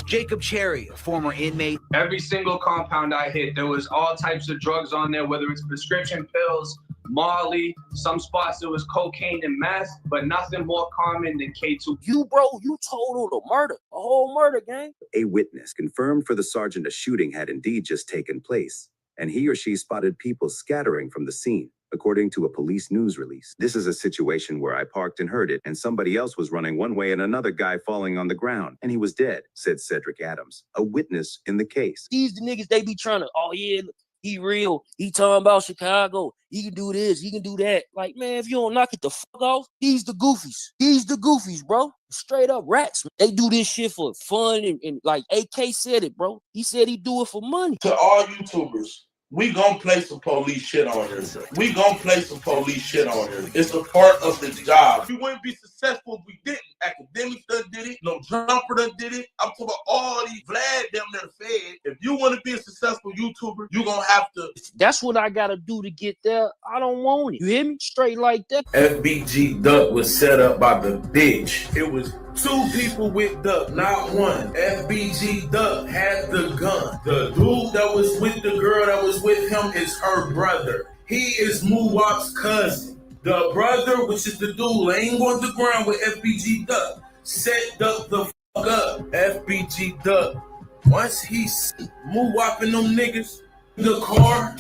Jacob Cherry, a former inmate. Every single compound I hit, there was all types of drugs on there, whether it's prescription pills, Molly, some spots there was cocaine and meth, but nothing more common than K2. You total the murder, a whole murder, gang. A witness confirmed for the sergeant a shooting had indeed just taken place, and he or she spotted people scattering from the scene, according to a police news release. This is a situation where I parked and heard it, and somebody else was running one way and another guy falling on the ground, and he was dead, said Cedric Adams, a witness in the case. These the niggas, they be trying to, oh yeah, He real. He talking about Chicago. He can do this. He can do that. Like, man, if you don't knock it the fuck off, he's the goofies. He's the goofies, bro. Straight up rats. They do this shit for fun and like AK said it, bro. He said he do it for money. To all YouTubers, we gonna play some police shit on here. We gonna play some police shit on here. It's a part of the job. We wouldn't be successful if we didn't. Academics done did it. No Jumper done did it. I'm talking about all these Vlad them that fed. If you want to be a successful YouTuber, you gonna have to. That's what I gotta do to get there. I don't want it. You hear me? Straight like that. FBG Duck was set up by the bitch. It was 2 people with Duck, not one. FBG Duck had the gun. The dude that was with the girl that was with him is her brother. He is Muwap's cousin. The brother, which is the dude laying on the ground with FBG Duck, set Duck the fuck up. FBG Duck, once he's Muwapping them niggas in the car,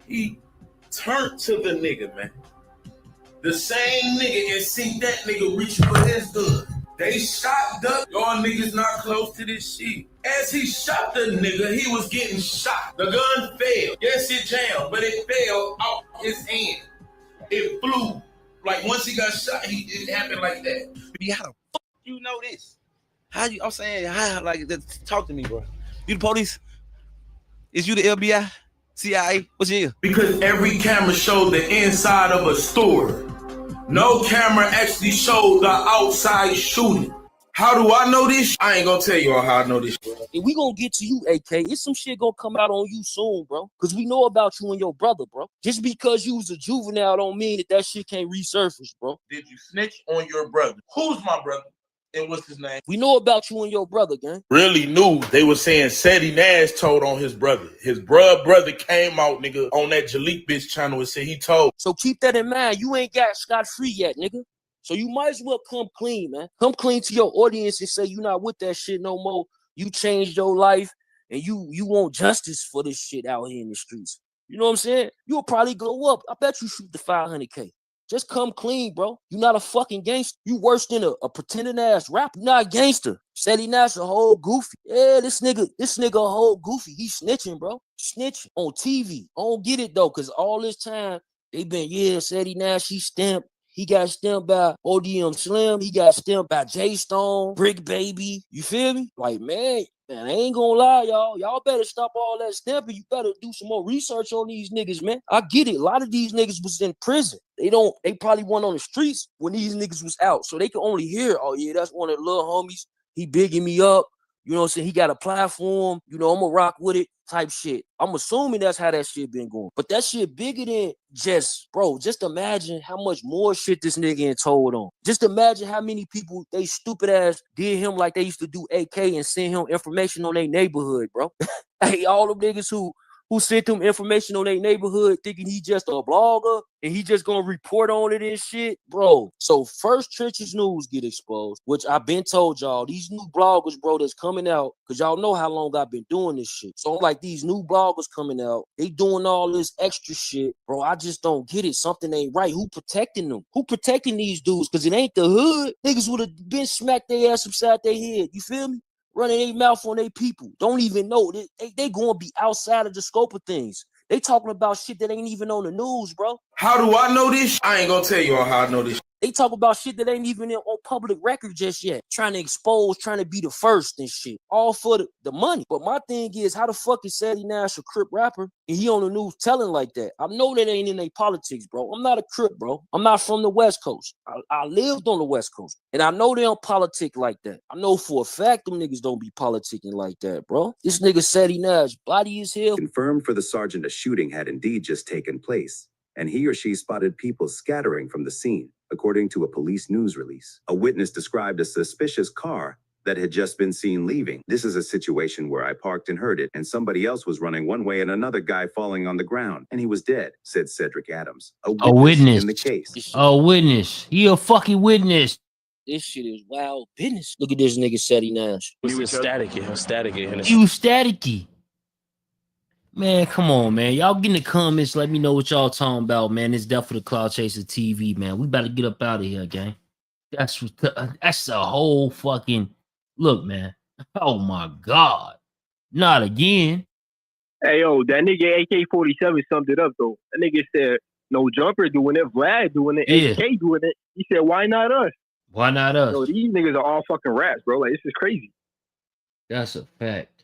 he turned to the nigga, man. The same nigga, and see that nigga reaching for his gun. They shot Duck. Y'all niggas not close to this shit. As he shot the nigga, he was getting shot. The gun failed. Yes, it jammed, but it fell out his hand. It flew. Like once he got shot, it happened like that. How the fuck you know this? How you? I'm saying, how? Like, talk to me, bro. You the police? Is you the FBI? CIA? What's your? Because every camera showed the inside of a store. No camera actually showed the outside shooting. How do I know this? I ain't gonna tell you all how I know this. And we gonna get to you, AK. It's some shit gonna come out on you soon, bro. Because we know about you and your brother, bro. Just because you was a juvenile don't mean that shit can't resurface, bro. Did you snitch on your brother? Who's my brother? And what's his name? We know about you and your brother, gang. Really knew. They were saying Seti Nash told on his brother. His brother came out, nigga, on that Jalik bitch channel and said he told. So keep that in mind. You ain't got scot-free yet, nigga. So you might as well come clean, man. Come clean to your audience and say you not with that shit no more. You changed your life and you want justice for this shit out here in the streets. You know what I'm saying? You'll probably go up. I bet you shoot the 500K. Just come clean, bro. You not a fucking gangster. You worse than a pretending ass rapper. You not a gangster. Seti Nash a whole goofy. Yeah, this nigga a whole goofy. He snitching, bro. Snitching on TV. I don't get it though, cause all this time they been, yeah, Seti Nash, he stamped. He got stamped by ODM Slim. He got stamped by J Stone, Brick Baby. You feel me? Like, man, I ain't gonna lie, y'all. Y'all better stop all that stamping. You better do some more research on these niggas, man. I get it. A lot of these niggas was in prison. They probably weren't on the streets when these niggas was out. So they can only hear, oh yeah, that's one of the little homies. He bigging me up. You know what I'm saying? He got a platform. You know, I'm gonna rock with it type shit. I'm assuming that's how that shit been going. But that shit bigger than just, bro, just imagine how much more shit this nigga ain't told on. Just imagine how many people they stupid ass did him like they used to do AK and send him information on their neighborhood, bro. Hey, all them niggas who sent them information on their neighborhood thinking he just a blogger and he just gonna report on it and shit, bro. So first Trenches News get exposed, which I've been told y'all, these new bloggers, bro, that's coming out, because y'all know how long I've been doing this shit. So like these new bloggers coming out, they doing all this extra shit, bro. I just don't get it. Something ain't right. Who protecting them? Who protecting these dudes? Because it ain't the hood. Niggas would have been smacked their ass upside their head. You feel me? Running their mouth on their people. Don't even know. They gonna be outside of the scope of things. They talking about shit that ain't even on the news, bro. How do I know this? I ain't gonna tell you all how I know this. They talk about shit that ain't even on public record just yet. Trying to expose, trying to be the first and shit. All for the money. But my thing is, how the fuck is Seti Nash a Crip rapper and he on the news telling like that? I know that ain't in their politics, bro. I'm not a Crip, bro. I'm not from the West Coast. I lived on the West Coast. And I know they don't politic like that. I know for a fact them niggas don't be politicking like that, bro. This nigga Seti Nash, body is here. Confirmed for the sergeant a shooting had indeed just taken place, and he or she spotted people scattering from the scene, according to a police news release. A witness described a suspicious car that had just been seen leaving. This is a situation where I parked and heard it, and somebody else was running one way and another guy falling on the ground, and he was dead, said Cedric Adams, a witness in the case. A witness. He a fucking witness. This shit is wild business. Look at this nigga Seti Nash. He was staticky. You staticky. Man, come on, man. Y'all get in the comments. Let me know what y'all talking about, man. It's Death for the Cloud Chaser TV, man. We better get up out of here, gang. That's a whole fucking look, man. Oh my God. Not again. Hey, yo, that nigga AK-47 summed it up, though. That nigga said, no jumper doing it, Vlad doing it, Yeah. AK doing it. He said, why not us? Why not us? Yo, these niggas are all fucking rats, bro. Like, this is crazy. That's a fact.